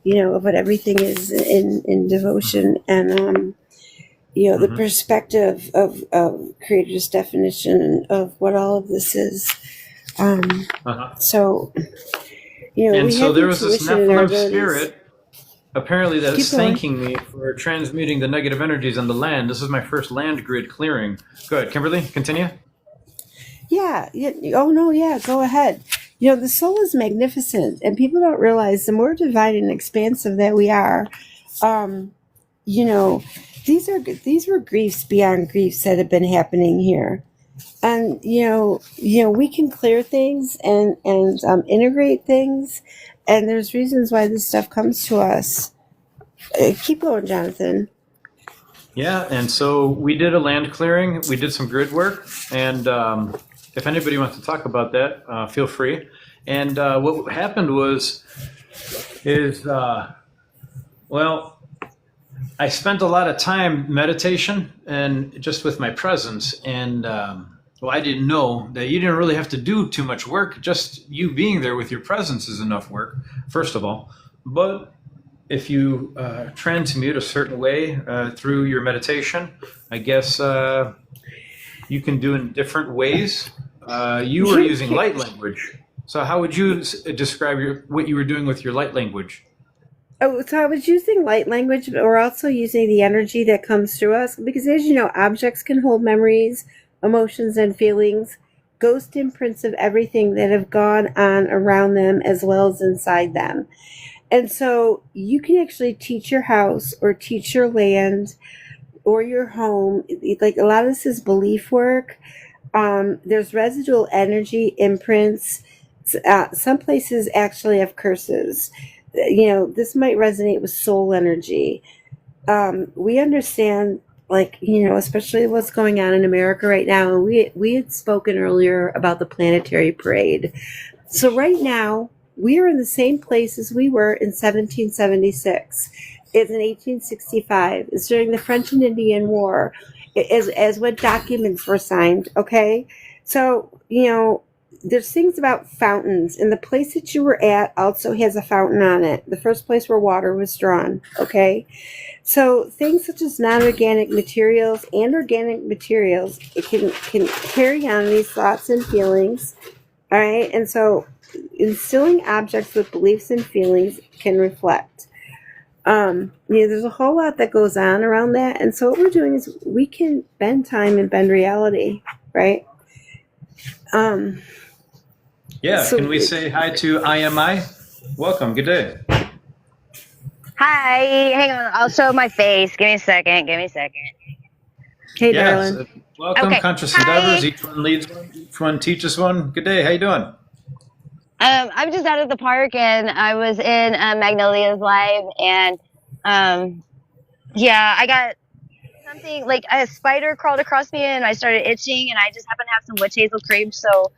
of what everything is in devotion. And, the perspective of Creator's definition of what all of this is. So, and so there was this Nephilim spirit, apparently, that is thanking me for transmuting the negative energies on the land. This is my first land grid clearing. Go ahead, Kimberly, continue. Yeah. Oh, no, yeah, go ahead. The soul is magnificent, and people don't realize the more divine and expansive that we are, these were griefs beyond griefs that have been happening here. And, we can clear things and integrate things. And there's reasons why this stuff comes to us. Keep going, Jonathan. Yeah, and so we did a land clearing. We did some grid work. And if anybody wants to talk about that, feel free. And what happened I spent a lot of time meditation and just with my presence. And I didn't know that you didn't really have to do too much work. Just you being there with your presence is enough work, first of all. But if you transmute a certain way through your meditation, I guess you can do it in different ways. You were using light language. So how would you describe what you were doing with your light language? Oh, so I was using light language, but we're also using the energy that comes through us. Because as you know, objects can hold memories, emotions, and feelings, ghost imprints of everything that have gone on around them as well as inside them. And so you can actually teach your house or teach your land or your home. Like a lot of this is belief work. There's residual energy imprints. Some places actually have curses. This might resonate with soul energy. We understand, especially what's going on in America right now. And we had spoken earlier about the planetary parade. So right now, we are in the same place as we were in 1776. It's in 1865. It's during the French and Indian War, as when documents were signed, okay? So, there's things about fountains, and the place that you were at also has a fountain on it, the first place where water was drawn, okay? So things such as non-organic materials and organic materials, it can carry on these thoughts and feelings, all right? And so instilling objects with beliefs and feelings can reflect. There's a whole lot that goes on around that, and so what we're doing is we can bend time and bend reality, right? Can we say hi to IAMAI? Welcome, good day. Hi, hang on, I'll show my face. Give me a second. Hey, darling. Welcome, Okay. Conscious Hi. Endeavors. Each one leads one, each one teaches one. Good day, how you doing? I'm just out at the park, and I was in Magnolia's live, and I got something, like a spider crawled across me, and I started itching, and I just happen to have some witch hazel cream, so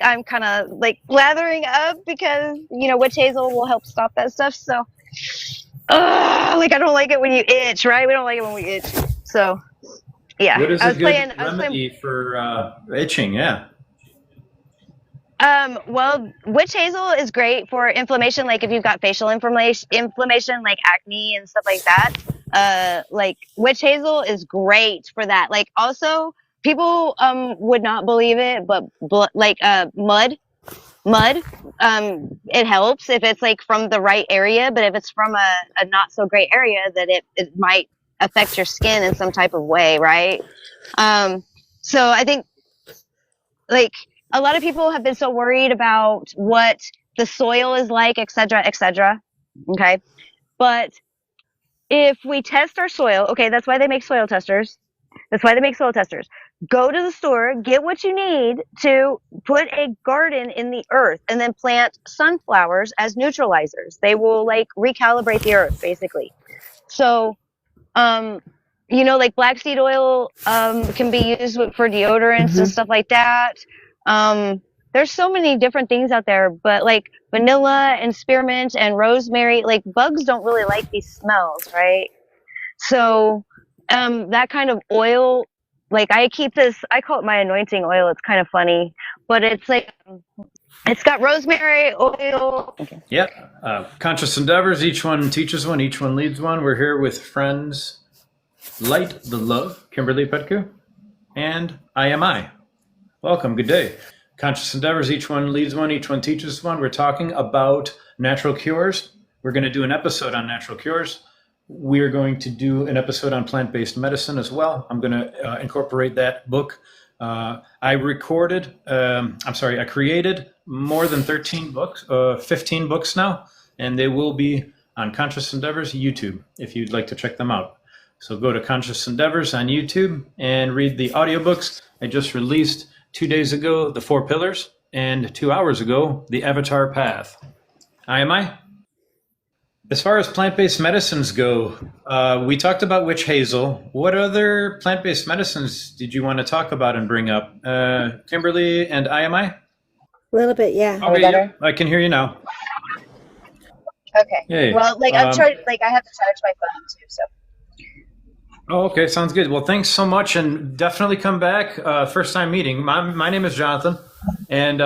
I'm kind of lathering up because witch hazel will help stop that stuff. So like I don't like it when you itch, right? We don't like it when we itch. So yeah, What is I a was good playing. remedy for itching? Yeah. Well, witch hazel is great for inflammation. Like if you've got facial inflammation like acne and stuff like that. Like witch hazel is great for that. Like also, people would not believe it, but mud, it helps if it's like from the right area. But if it's from a not so great area, that it might affect your skin in some type of way, right? So I think like a lot of people have been so worried about what the soil is like, et cetera, et cetera. Okay. But if we test our soil, okay, that's why they make soil testers. That's why they make soil testers. Go to the store, get what you need to put a garden in the earth, and then plant sunflowers as neutralizers. They will like recalibrate the earth, basically. So, like black seed oil can be used for deodorants and stuff like that. There's so many different things out there, but like vanilla and spearmint and rosemary, like bugs don't really like these smells, right? So that kind of oil, like I call it my anointing oil. It's kind of funny, but it's like it's got rosemary oil. Okay. Yep. Conscious Endeavors. Each one teaches one. Each one leads one. We're here with friends Light the Love, Kimberly Petku, and IAMAI. Welcome. Good day. Conscious Endeavors. Each one leads one. Each one teaches one. We're talking about natural cures. We're going to do an episode on natural cures. We're going to do an episode on plant-based medicine as well. I'm going to incorporate that book. I created more than 13 books, 15 books now, and they will be on Conscious Endeavors YouTube if you'd like to check them out. So go to Conscious Endeavors on YouTube and read the audiobooks. I just released 2 days ago, The 4 Pillars, and 2 hours ago, The Avatar Path. IAMAI? As far as plant-based medicines go, we talked about witch hazel. What other plant-based medicines did you want to talk about and bring up? Kimberly and IAMAI? A little bit, yeah. Okay, I can hear you now. Okay. Hey, well, like I have to charge my phone too, so. Oh, okay, sounds good. Well, thanks so much, and definitely come back. First time meeting. My name is Jonathan, and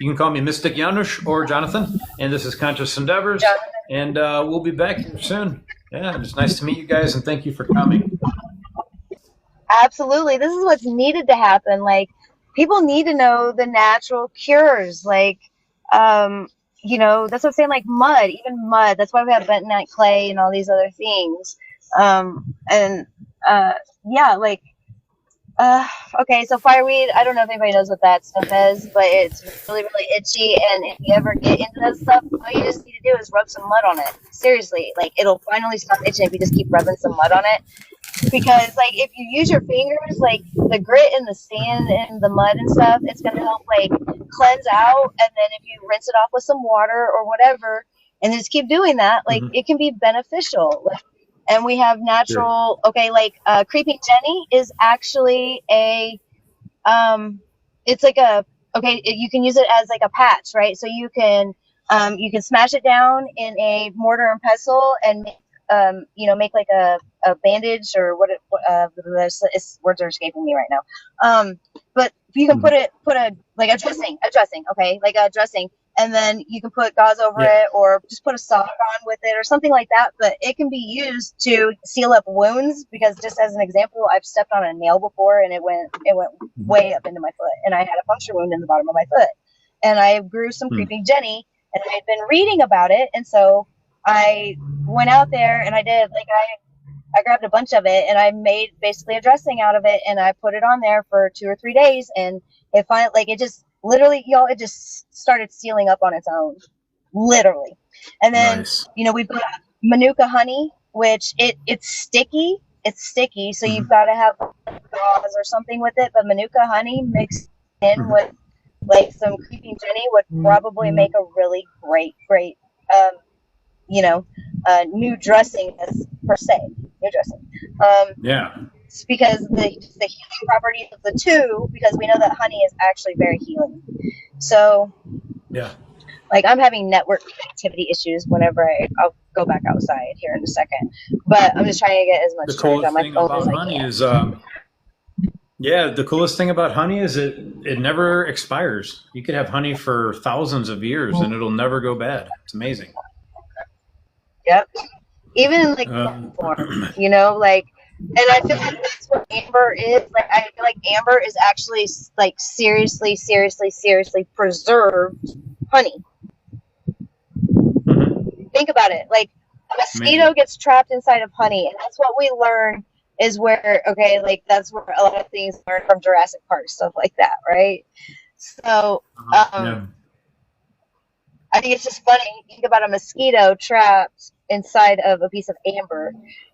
you can call me Mystic Janusz or Jonathan, and this is Conscious Endeavors, and we'll be back here soon. Yeah, it's nice to meet you guys, and thank you for coming. Absolutely. This is what's needed to happen. Like, people need to know the natural cures. Like, that's what I'm saying, like even mud. That's why we have bentonite clay and all these other things. Okay, so fireweed, I don't know if anybody knows what that stuff is, but it's really, really itchy, and if you ever get into that stuff, all you just need to do is rub some mud on it. Seriously, like, it'll finally stop itching if you just keep rubbing some mud on it. Because, like, if you use your fingers, like, the grit and the sand and the mud and stuff, it's going to help, like, cleanse out, and then if you rinse it off with some water or whatever, and just keep doing that, like, it can be beneficial. Like, and we have natural, Creeping Jenny is actually it's like you can use it as like a patch, right? So you can smash it down in a mortar and pestle and make like a bandage or words are escaping me right now. But you can put a dressing, and then you can put gauze over it, or just put a sock on with it, or something like that. But it can be used to seal up wounds, because just as an example, I've stepped on a nail before, and it went way up into my foot, and I had a puncture wound in the bottom of my foot, and I grew some Creeping Jenny, and I had been reading about it, and so I went out there and I grabbed a bunch of it, and I made basically a dressing out of it, and I put it on there for 2 or 3 days, and it just literally, y'all, it just started sealing up on its own, literally. And then, we put Manuka honey, which it's sticky, so you've got to have gauze or something with it, but Manuka honey mixed in with like some Creeping Jenny would probably make a really great new dressing per se. New dressing. It's because the healing properties of the two, because we know that honey is actually very healing. So, like, I'm having network connectivity issues whenever go back outside here in a second. But I'm just trying to get as much The storage on coolest my thing phone as about I honey can. is, the coolest thing about honey is it never expires. You could have honey for thousands of years and it'll never go bad. It's amazing. Yep. Even in like Um, form, you know, like, and I feel like that's what amber is. Like, I feel like amber is actually like seriously preserved honey. Think about it. Like, a mosquito Amazing. gets trapped inside of honey, and that's what we learn is where, okay, like, that's where a lot of things learn from Jurassic Park, stuff like that, right? So, Yeah. I think it's just funny. Think about a mosquito trapped inside of a piece of amber.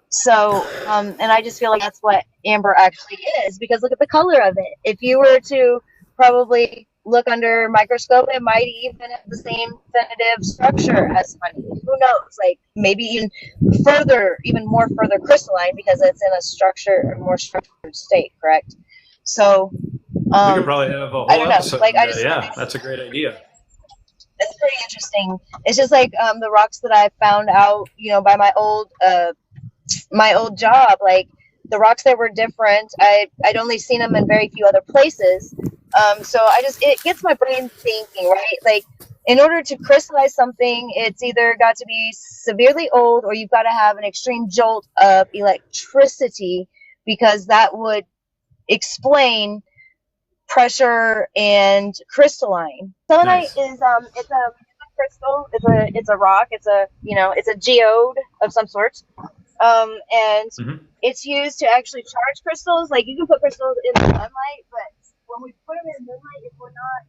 So, and I just feel like that's what amber actually is, because look at the color of it. If you were to probably look under a microscope, it might even have the same definitive structure as honey. Who knows? Like, maybe even more further crystalline, because it's in a more structured state, correct? So, We could probably have a I whole don't know. episode Like, on I that. just Yeah, that's a great idea. it's pretty interesting. It's just like the rocks that I found out, by my old job. Like, the rocks that were different, I'd only seen them in very few other places. So it gets my brain thinking, right? Like, in order to crystallize something, it's either got to be severely old, or you've got to have an extreme jolt of electricity, because that would explain pressure and crystalline. Selenite Nice. is it's a crystal. It's a rock. It's a geode of some sort. And it's used to actually charge crystals. Like, you can put crystals in the sunlight, but when we put them in moonlight, if we're not,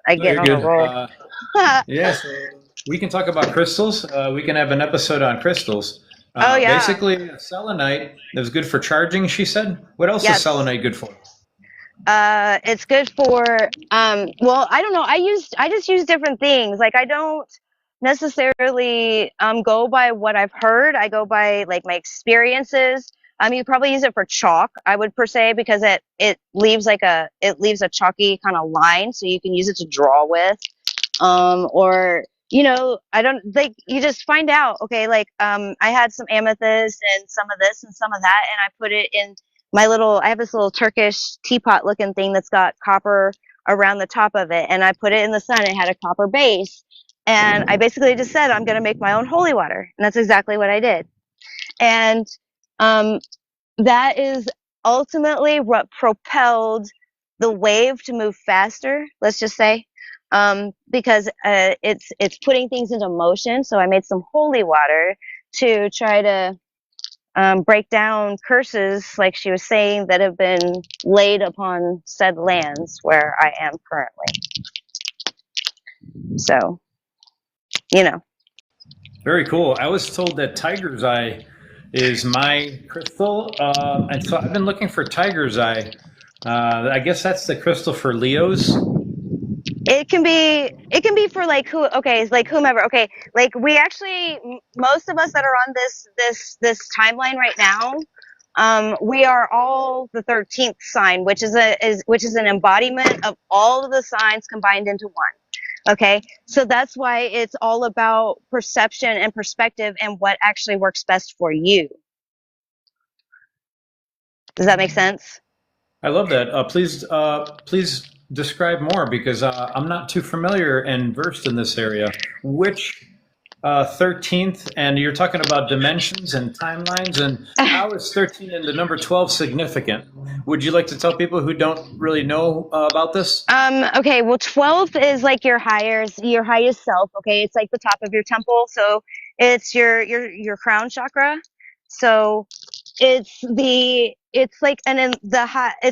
I No, get you're on a good. roll. Yeah, so we can talk about crystals. We can have an episode on crystals. Oh yeah. Basically, selenite is good for charging, she said. What else is selenite good for? It's good for well, I don't know. I just use different things. Like, I don't necessarily go by what I've heard. I go by like my experiences. You probably use it for chalk, I would per se, because it leaves a chalky kind of line, so you can use it to draw with. Or I don't, like, you just find out, okay, like, I had some amethyst and some of this and some of that, and I put it in I have this little Turkish teapot looking thing that's got copper around the top of it, and I put it in the sun. It had a copper base, and I basically just said, I'm going to make my own holy water, and that's exactly what I did. And that is ultimately what propelled the wave to move faster, let's just say, because it's putting things into motion. So I made some holy water to try to break down curses, like she was saying, that have been laid upon said lands where I am currently. So, Very cool. I was told that tiger's eye is my crystal, and so I've been looking for tiger's eye. I guess that's the crystal for Leos. it can be for like like whomever. Okay, like, we actually, most of us that are on this timeline right now, we are all the 13th sign, which is an embodiment of all of the signs combined into one. Okay, so that's why it's all about perception and perspective and what actually works best for you. Does that make sense? I love that. Please describe more, because I'm not too familiar and versed in this area. Which 13th, and you're talking about dimensions and timelines, and how is 13 and the number 12 significant? Would you like to tell people who don't really know about this? Okay, well, 12th is like your highest self. Okay, it's like the top of your temple, so it's your crown chakra. So it's like it's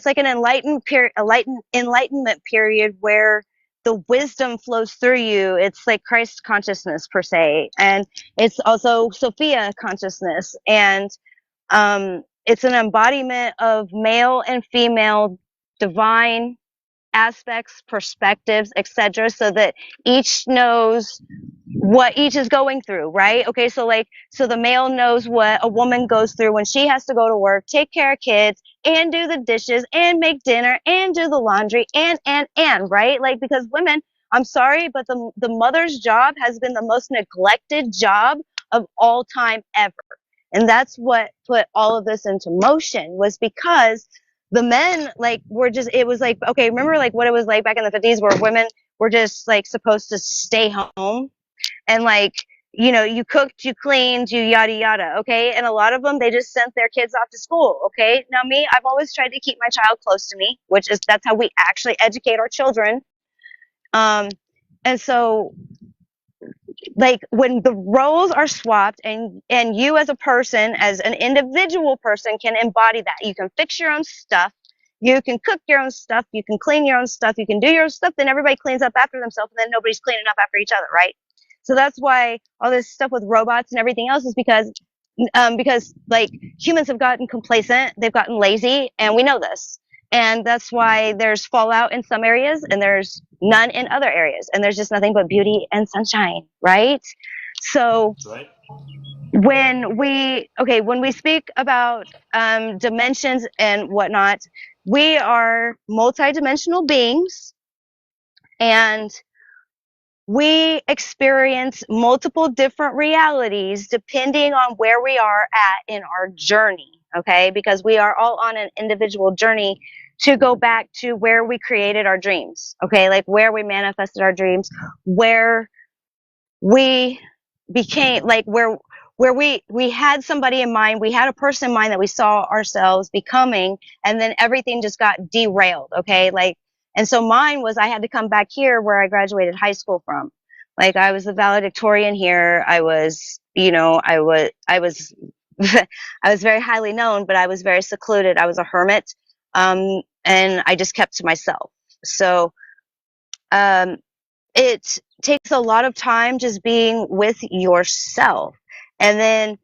like an enlightenment period where the wisdom flows through you. It's like Christ consciousness per se, and it's also Sophia consciousness, and it's an embodiment of male and female divine aspects, perspectives, etc., so that each knows what each is going through, right? Okay, so the male knows what a woman goes through when she has to go to work, take care of kids, and do the dishes, and make dinner, and do the laundry, and right? Like, because women, I'm sorry, but the mother's job has been the most neglected job of all time ever. And that's what put all of this into motion, was because the men, like, were just, it was like, okay, remember like what it was like back in the 50s where women were just like supposed to stay home and like, you know, you cooked, you cleaned, you yada yada, okay? And a lot of them, they just sent their kids off to school, okay? Now me, I've always tried to keep my child close to me, which is, that's how we actually educate our children. And so like when the roles are swapped and you as a person, as an individual person, can embody that. You can fix your own stuff, you can cook your own stuff, you can clean your own stuff, you can do your own stuff, then everybody cleans up after themselves and then nobody's cleaning up after each other, right? So that's why all this stuff with robots and everything else is because like humans have gotten complacent, they've gotten lazy, and we know this. And that's why there's fallout in some areas and there's none in other areas. And there's just nothing but beauty and sunshine, right? So Right. when we speak about dimensions and whatnot, we are multidimensional beings, and we experience multiple different realities depending on where we are at in our journey, okay? Because we are all on an individual journey to go back to where we created our dreams, okay? Like where we manifested our dreams, where we became, like where we had somebody in mind, we had a person in mind that we saw ourselves becoming, and then everything just got derailed, okay? Like, and so mine was, I had to come back here where I graduated high school from. Like I was the valedictorian here. I was, you know, I was I was very highly known, but I was very secluded. I was a hermit. And I just kept to myself. So, it takes a lot of time just being with yourself. And then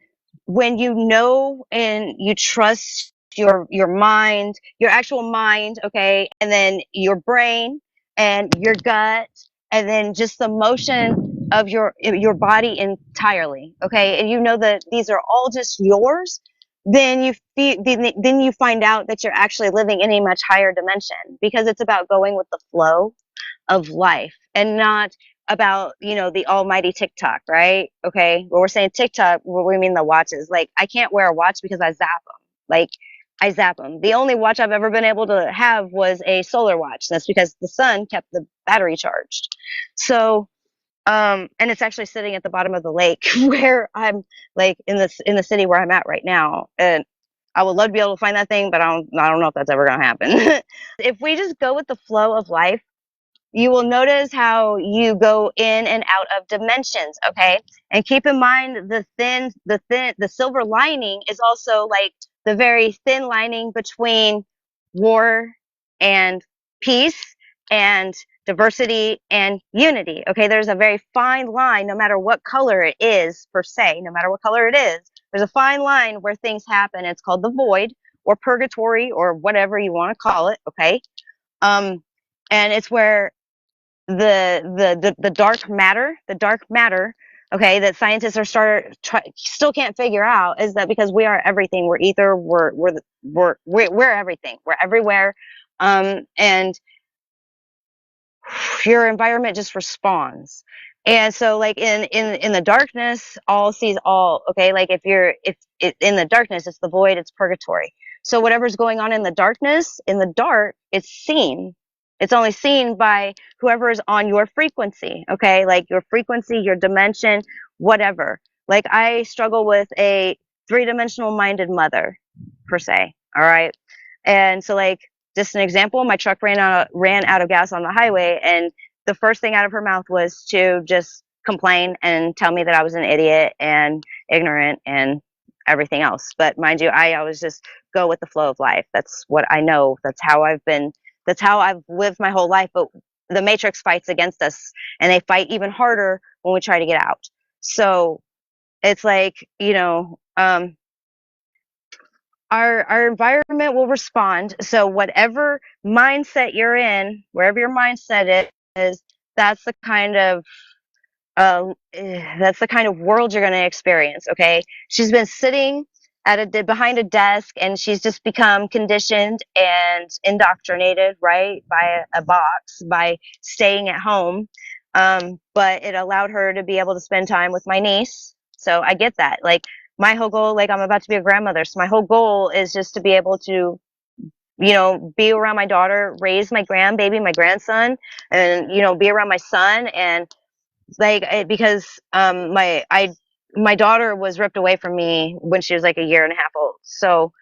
when you know and you trust your mind, your actual mind, okay, and then your brain and your gut, and then just the motion of your body entirely, okay, and you know that these are all just yours, then then you find out that you're actually living in a much higher dimension, because it's about going with the flow of life and not about, you know, the almighty TikTok, right? Okay. When we're saying TikTok, we mean the watches. Like I can't wear a watch because I zap them. Like I zap them. The only watch I've ever been able to have was a solar watch. That's because the sun kept the battery charged. So, and it's actually sitting at the bottom of the lake where I'm, like in the city where I'm at right now. And I would love to be able to find that thing, but I don't know if that's ever going to happen. If we just go with the flow of life, you will notice how you go in and out of dimensions, okay? And keep in mind the silver lining is also like the very thin lining between war and peace and diversity and unity, okay? There's a very fine line, no matter what color it is, per se, no matter what color it is, there's a fine line where things happen. It's called the void or purgatory or whatever you want to call it, okay? And it's where the dark matter, okay, that scientists are still can't figure out, is that because we are everything. We're ether. We're everything. We're everywhere. And your environment just responds. And so like in the darkness, all sees all, okay? Like if in the darkness, it's the void, it's purgatory. So whatever's going on in the darkness, in the dark, it's seen. It's only seen by whoever is on your frequency, okay? Like your frequency, your dimension, whatever. Like I struggle with a 3-dimensional minded mother, per se, all right? And so like, just an example, my truck ran out of gas on the highway, and the first thing out of her mouth was to just complain and tell me that I was an idiot and ignorant and everything else. But mind you, I always just go with the flow of life. That's what I know. That's how I've lived my whole life. But the matrix fights against us, and they fight even harder when we try to get out. So it's like, you know, our environment will respond. So whatever mindset you're in, wherever your mindset is, that's the kind of world you're going to experience. Okay, she's been sitting behind a desk, and she's just become conditioned and indoctrinated, right, by a box, by staying at home. But it allowed her to be able to spend time with my niece, So I get that. Like my whole goal, like I'm about to be a grandmother. So my whole goal is just to be able to, be around my daughter, raise my grandbaby, my grandson, and, be around my son. And like, because, my daughter was ripped away from me when she was like a year and a half old. So,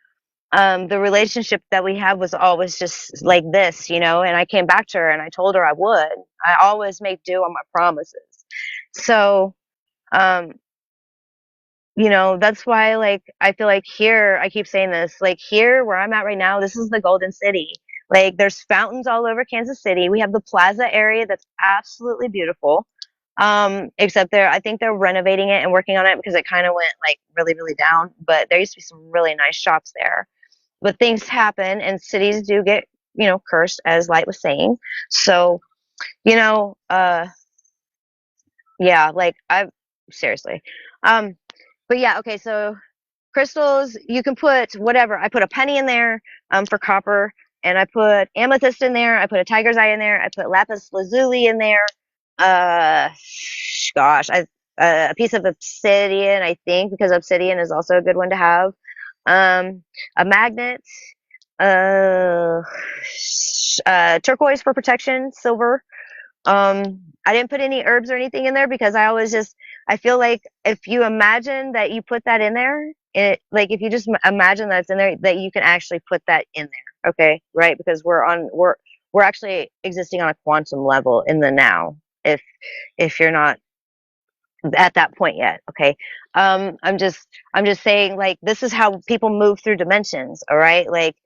the relationship that we had was always just like this, and I came back to her and I told her I would. I always make do on my promises. So, um, that's why, like, I feel like here, I keep saying this, like here where I'm at right now, this is the Golden City. Like there's fountains all over Kansas City. We have the plaza area that's absolutely beautiful. Except I think they're renovating it and working on it because it kind of went like really, really down, but there used to be some really nice shops there. But things happen and cities do get, cursed, as Light was saying. So, you know, uh, yeah, like I've seriously. Um, but yeah, okay, so crystals, you can put whatever. I put a penny in there, for copper, and I put amethyst in there. I put a tiger's eye in there. I put lapis lazuli in there. Uh, gosh, a piece of obsidian, I think, because obsidian is also a good one to have. A magnet, uh, turquoise for protection, silver. I didn't put any herbs or anything in there because I feel like if you imagine that you put that in there, like if you just imagine that's in there, that you can actually put that in there. Okay. Right. Because we're actually existing on a quantum level in the now. If you're not at that point yet. Okay. I'm just saying, like, this is how people move through dimensions. All right. Like,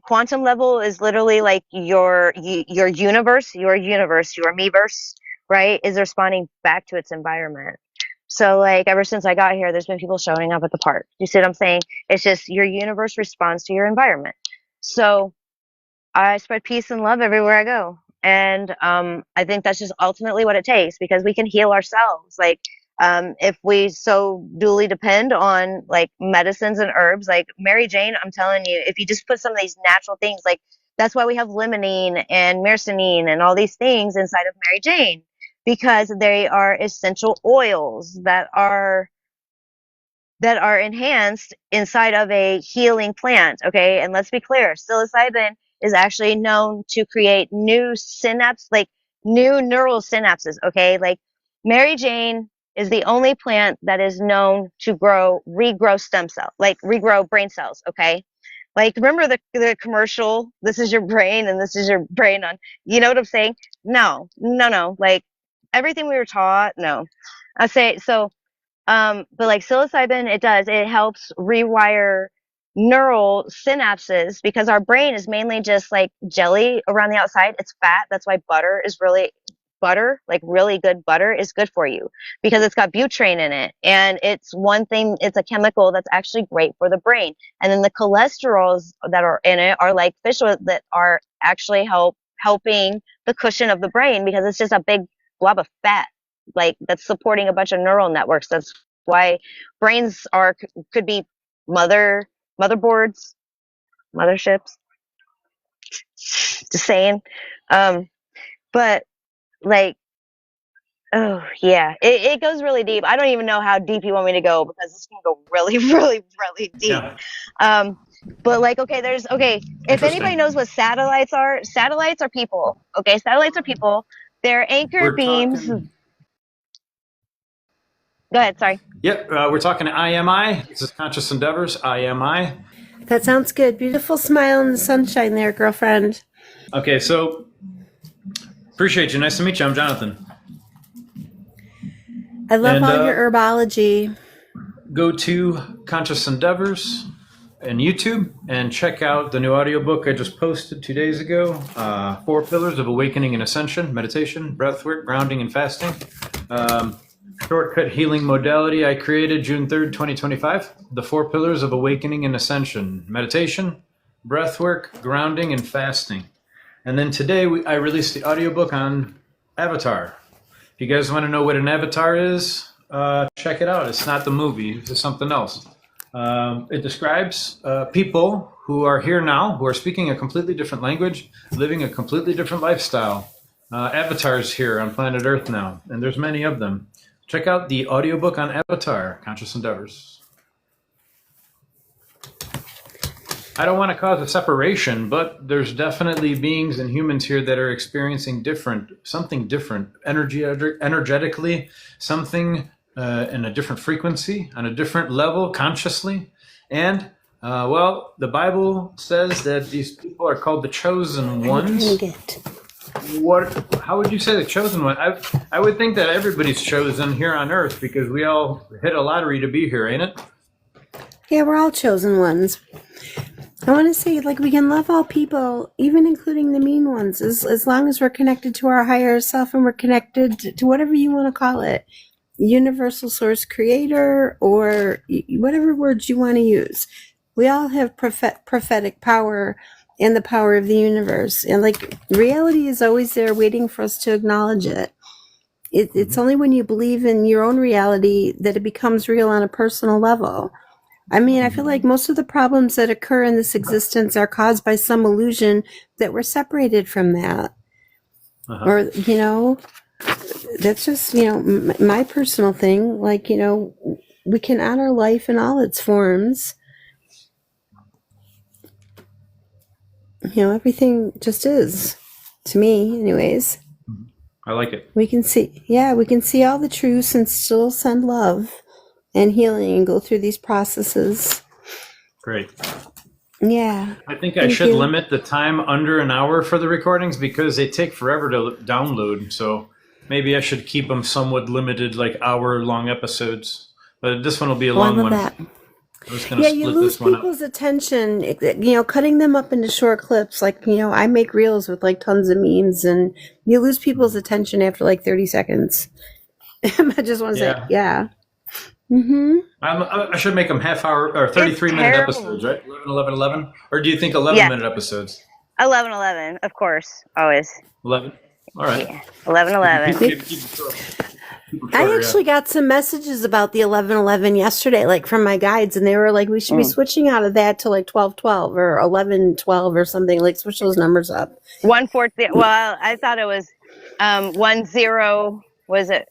quantum level is literally like your universe, your meverse, right, is responding back to its environment. So like ever since I got here, there's been people showing up at the park. You see what I'm saying? It's just your universe responds to your environment. So I spread peace and love everywhere I go. And I think that's just ultimately what it takes, because we can heal ourselves. Like, if we so duly depend on like medicines and herbs, like Mary Jane, I'm telling you, if you just put some of these natural things, like that's why we have limonene and myrcene and all these things inside of Mary Jane, because they are essential oils that are enhanced inside of a healing plant. Okay. And let's be clear, psilocybin is actually known to create new new neural synapses. Okay. Like Mary Jane is the only plant that is known to regrow stem cells, like regrow brain cells. Okay. Like, remember the commercial, this is your brain and this is your brain on, you know what I'm saying? No, no, no. Like everything we were taught, no. I say, so but like psilocybin, it helps rewire neural synapses, because our brain is mainly just like jelly around the outside. It's fat. That's why like really good butter is good for you, because it's got butane in it. And it's a chemical that's actually great for the brain. And then the cholesterols that are in it are like fish oil that are actually helping the cushion of the brain, because it's just a big blob of fat, like that's supporting a bunch of neural networks. That's why brains could be motherboards, motherships. Just saying. But like, oh yeah, it goes really deep. I don't even know how deep you want me to go, because this can go really, really, really deep. Yeah. But like, if anybody knows what satellites are people. Okay, satellites are people. They're anchor beams. Go ahead, sorry. Yep, we're talking to IAMAI. This is Conscious Endeavors, IAMAI. That sounds good. Beautiful smile in the sunshine there, girlfriend. Okay, so appreciate you. Nice to meet you. I'm Jonathan. I love all your herbology. Go to Conscious Endeavors and YouTube and check out the new audiobook I just posted 2 days ago. 4 Pillars of Awakening and Ascension: Meditation, Breathwork, Grounding, and Fasting. Shortcut healing modality I created June 3rd, 2025. The 4 Pillars of Awakening and Ascension: Meditation, Breathwork, Grounding, and Fasting. And then today I released the audiobook on Avatar. If you guys want to know what an avatar is, check it out. It's not the movie. It's something else. It describes people who are here now, who are speaking a completely different language, living a completely different lifestyle. Avatars here on planet Earth now, and there's many of them. Check out the audiobook on Avatar, Conscious Endeavors. I don't want to cause a separation, but there's definitely beings and humans here that are experiencing something different, energetically, something in a different frequency, on a different level, consciously. And, the Bible says that these people are called the chosen ones. How would you say the chosen one? I would think that everybody's chosen here on Earth because we all hit a lottery to be here, ain't it? Yeah, we're all chosen ones. I want to say, like, we can love all people, even including the mean ones, as long as we're connected to our higher self and we're connected to whatever you want to call it, universal source creator, or whatever words you want to use. We all have prophetic power and the power of the universe. And, like, reality is always there waiting for us to acknowledge it. It's only when you believe in your own reality that it becomes real on a personal level. I mean, I feel like most of the problems that occur in this existence are caused by some illusion that we're separated from that. Or, that's just, my personal thing. Like, we can honor life in all its forms. Everything just is, to me, anyways. I like it. We can see all the truths and still send love and healing and go through these processes. Great. Yeah. I think I should limit the time under an hour for the recordings because they take forever to download. So maybe I should keep them somewhat limited, like hour-long episodes. But this one will be a long one. That. I was going to split you lose this one people's attention, cutting them up into short clips. Like, I make reels with like tons of memes, and you lose people's attention after like 30 seconds. I just want to say, yeah. Mm-hmm. I should make them half hour or 33-minute episodes, right? 11. Or do you think 11-minute episodes? 11, of course, always. 11? All right. Yeah, 11. I actually got some messages about the 11 yesterday, like from my guides, and they were like, we should be switching out of that to like 12 or 11-12 or something, like switch those numbers up. 140. Well, I thought it was 10. Was it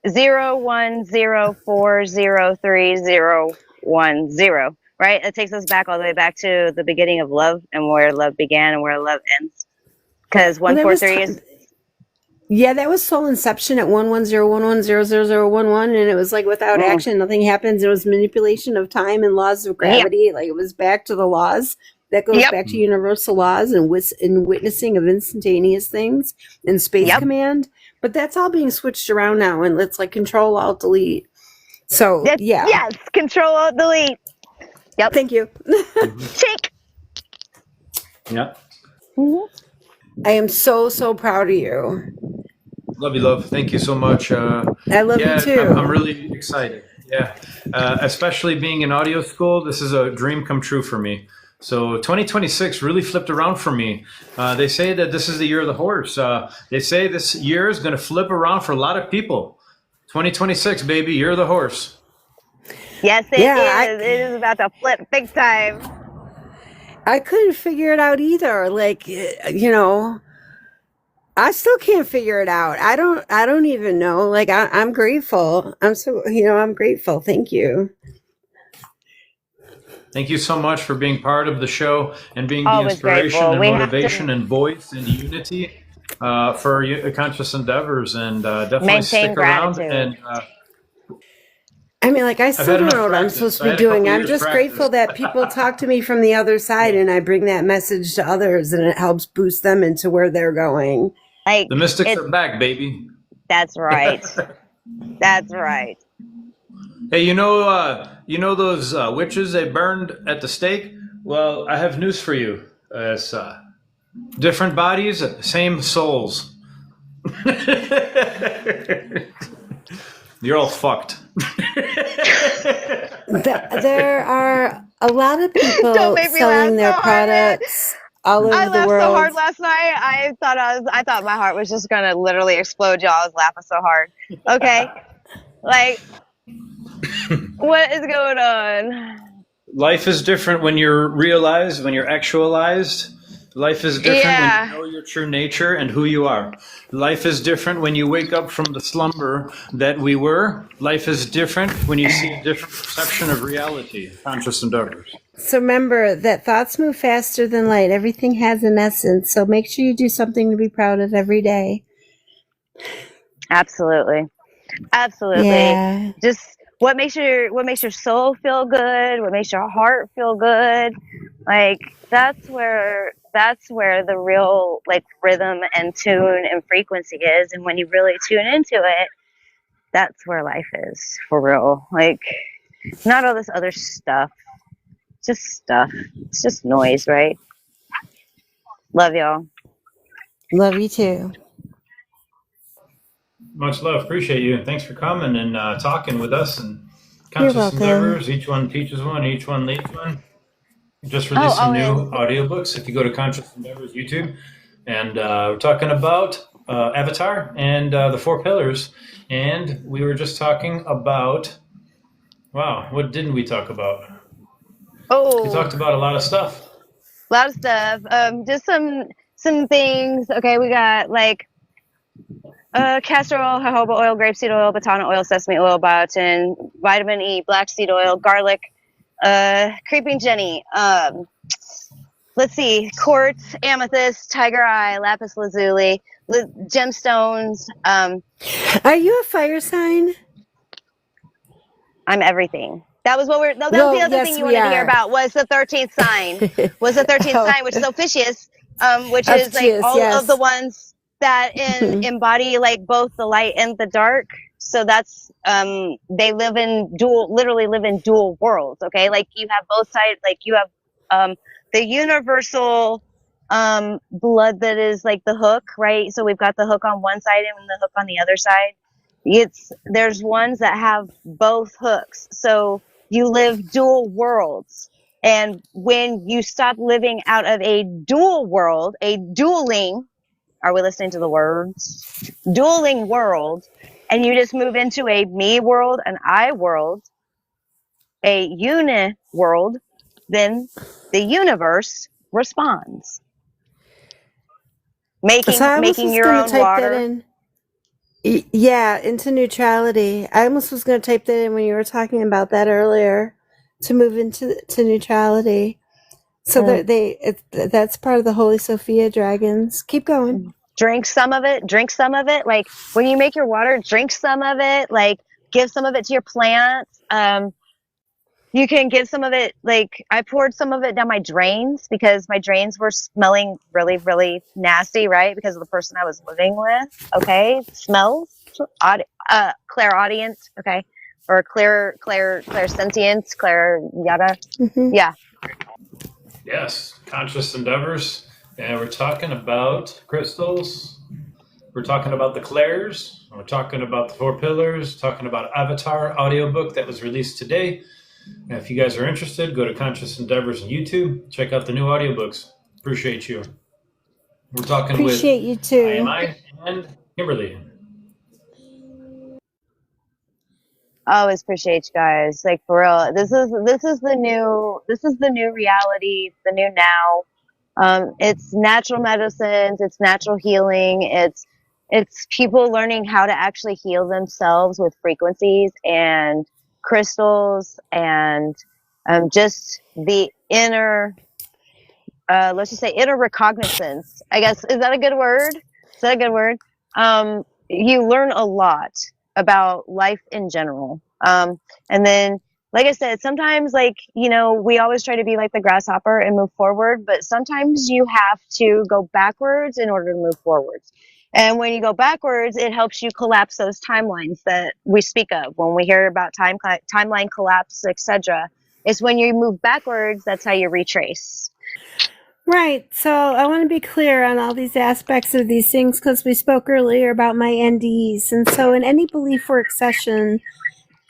01040310? Right? It takes us back all the way back to the beginning of love and where love began and where love ends. Because 143 is. Yeah, that was Soul Inception at 11011000011, and it was like without action, nothing happens. It was manipulation of time and laws of gravity. Like it was back to the laws. That goes back to universal laws and witnessing of instantaneous things and space command. But that's all being switched around now, and it's like Control Alt Delete. So yes, Control Alt Delete. Yep. Thank you. Shake. Yeah. I am so proud of you. Love you, love. Thank you so much. I love you too. I'm really excited. Yeah. Especially being in audio school, this is a dream come true for me. So 2026 really flipped around for me. They say that this is the year of the horse. They say this year is going to flip around for a lot of people. 2026, baby, year of the horse. Yes, it is. It is about to flip big time. I couldn't figure it out either. Like, I still can't figure it out. I don't even know. Like, I'm grateful. I'm grateful. Thank you. Thank you so much for being part of the show and being the inspiration and motivation and voice and unity for Conscious Endeavors. And definitely stick around. And I mean, like, I still don't know what I'm supposed to be doing. I'm just grateful that people talk to me from the other side and I bring that message to others and it helps boost them into where they're going. Like, the mystics are back, baby. That's right. That's right. Hey, you know those witches they burned at the stake? Well, I have news for you. It's different bodies, same souls. You're all fucked. There are a lot of people selling their products all over the world. I laughed so hard last night. I thought my heart was just gonna literally explode, y'all. I was laughing so hard. Okay, like, what is going on? Life is different when you're realized, when you're actualized. Life is different when Yeah, you know your true nature and who you are. Life is different when you wake up from the slumber that we were. Life is different when you see a different perception of reality, conscious endeavors. So remember that thoughts move faster than light. Everything has an essence. So make sure you do something to be proud of every day. absolutely. Absolutely. Yeah. Just what makes your soul feel good, what makes your heart feel good. Like that's where the real like rhythm and tune and frequency is. And when you really tune into it, that's where life is for real. Like not all this other stuff. Just stuff. It's just noise, right? Love y'all. Love you too. Much love. Appreciate you. And thanks for coming and talking with us. And You're conscious welcome. endeavors, each one teaches one, each one leads one. Just Oh, released some and new audiobooks. If you go to Conscious Endeavors YouTube, and we're talking about Avatar and the Four Pillars. And we were just talking about, wow, what didn't we talk about? We oh, talked about a lot of stuff. a lot of stuff. Just some things. Okay, we got like castor oil, jojoba oil, grapeseed oil, batana oil, sesame oil, biotin, vitamin E, black seed oil, garlic, creeping Jenny. Let's see, quartz, amethyst, tiger eye, lapis lazuli, gemstones. Are you a fire sign? I'm everything. That was that was the Well, other thing yes, you we wanted to hear are. about was the 13th sign. Was the 13th Oh, sign, which is officious, which of is like cheers, all of the yes. ones that embody like both the light and the dark. So that's they literally live in dual worlds. Okay, like you have both sides. Like you have the universal blood that is like the hook, right? So we've got the hook on one side and the hook on the other side. There's ones that have both hooks. So you live dual worlds. And when you stop living out of a dual world, a dueling, are we listening to the words? Dueling world, and you just move into a me world, an I world, a uni world, then the universe responds. So I almost Making was your going to own type that water. in. Yeah, into neutrality. I almost was going to type that in when you were talking about that earlier, to move into neutrality. So that's part of the Holy Sophia dragons. Keep going. Drink some of it. Like when you make your water, drink some of it. Like give some of it to your plants. You can give some of it, like I poured some of it down my drains because my drains were smelling really, really nasty, right? Because of the person I was living with. Okay. Smells, clairaudient. Okay. Or clairsentience, yada. Hmm. Yeah. Yes, conscious endeavors. And we're talking about crystals. We're talking about the clairs. We're talking about the four pillars. Talking about Avatar audiobook that was released today. And if you guys are interested, go to Conscious Endeavors on YouTube. Check out the new audiobooks. Appreciate you. We're talking with Appreciate you too. IAMAI and Kimberly. I always appreciate you guys. Like for real. This is the new reality, the new now. It's natural medicines, it's natural healing, it's people learning how to actually heal themselves with frequencies and crystals and just the inner let's just say inner recognizance. I guess is that a good word? Is that a good word? You learn a lot about life in general. And then, like I said, sometimes we always try to be like the grasshopper and move forward, but sometimes you have to go backwards in order to move forwards. And when you go backwards, it helps you collapse those timelines that we speak of when we hear about timeline collapse, etc. It's when you move backwards, that's how you retrace. Right. So I want to be clear on all these aspects of these things because we spoke earlier about my NDEs. And so in any belief work session,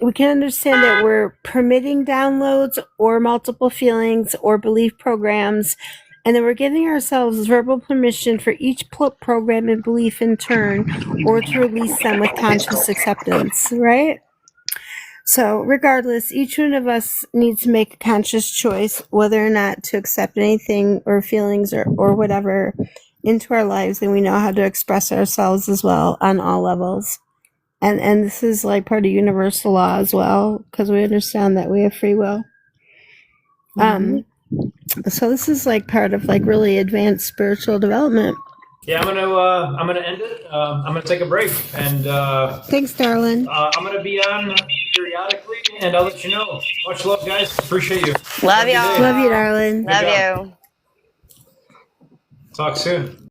we can understand that we're permitting downloads or multiple feelings or belief programs, and then we're giving ourselves verbal permission for each program and belief in turn or to release them with conscious acceptance, right? So regardless, each one of us needs to make a conscious choice whether or not to accept anything or feelings or whatever into our lives, and we know how to express ourselves as well on all levels. And this is like part of universal law as well, because we understand that we have free will. So this is like part of like really advanced spiritual development. Yeah, I'm gonna end it. I'm gonna take a break, and Thanks, darling. I'm gonna be on periodically, and I'll let you know. Much love, guys. Appreciate you. Love y'all. Love you, darling. Love you. Talk soon.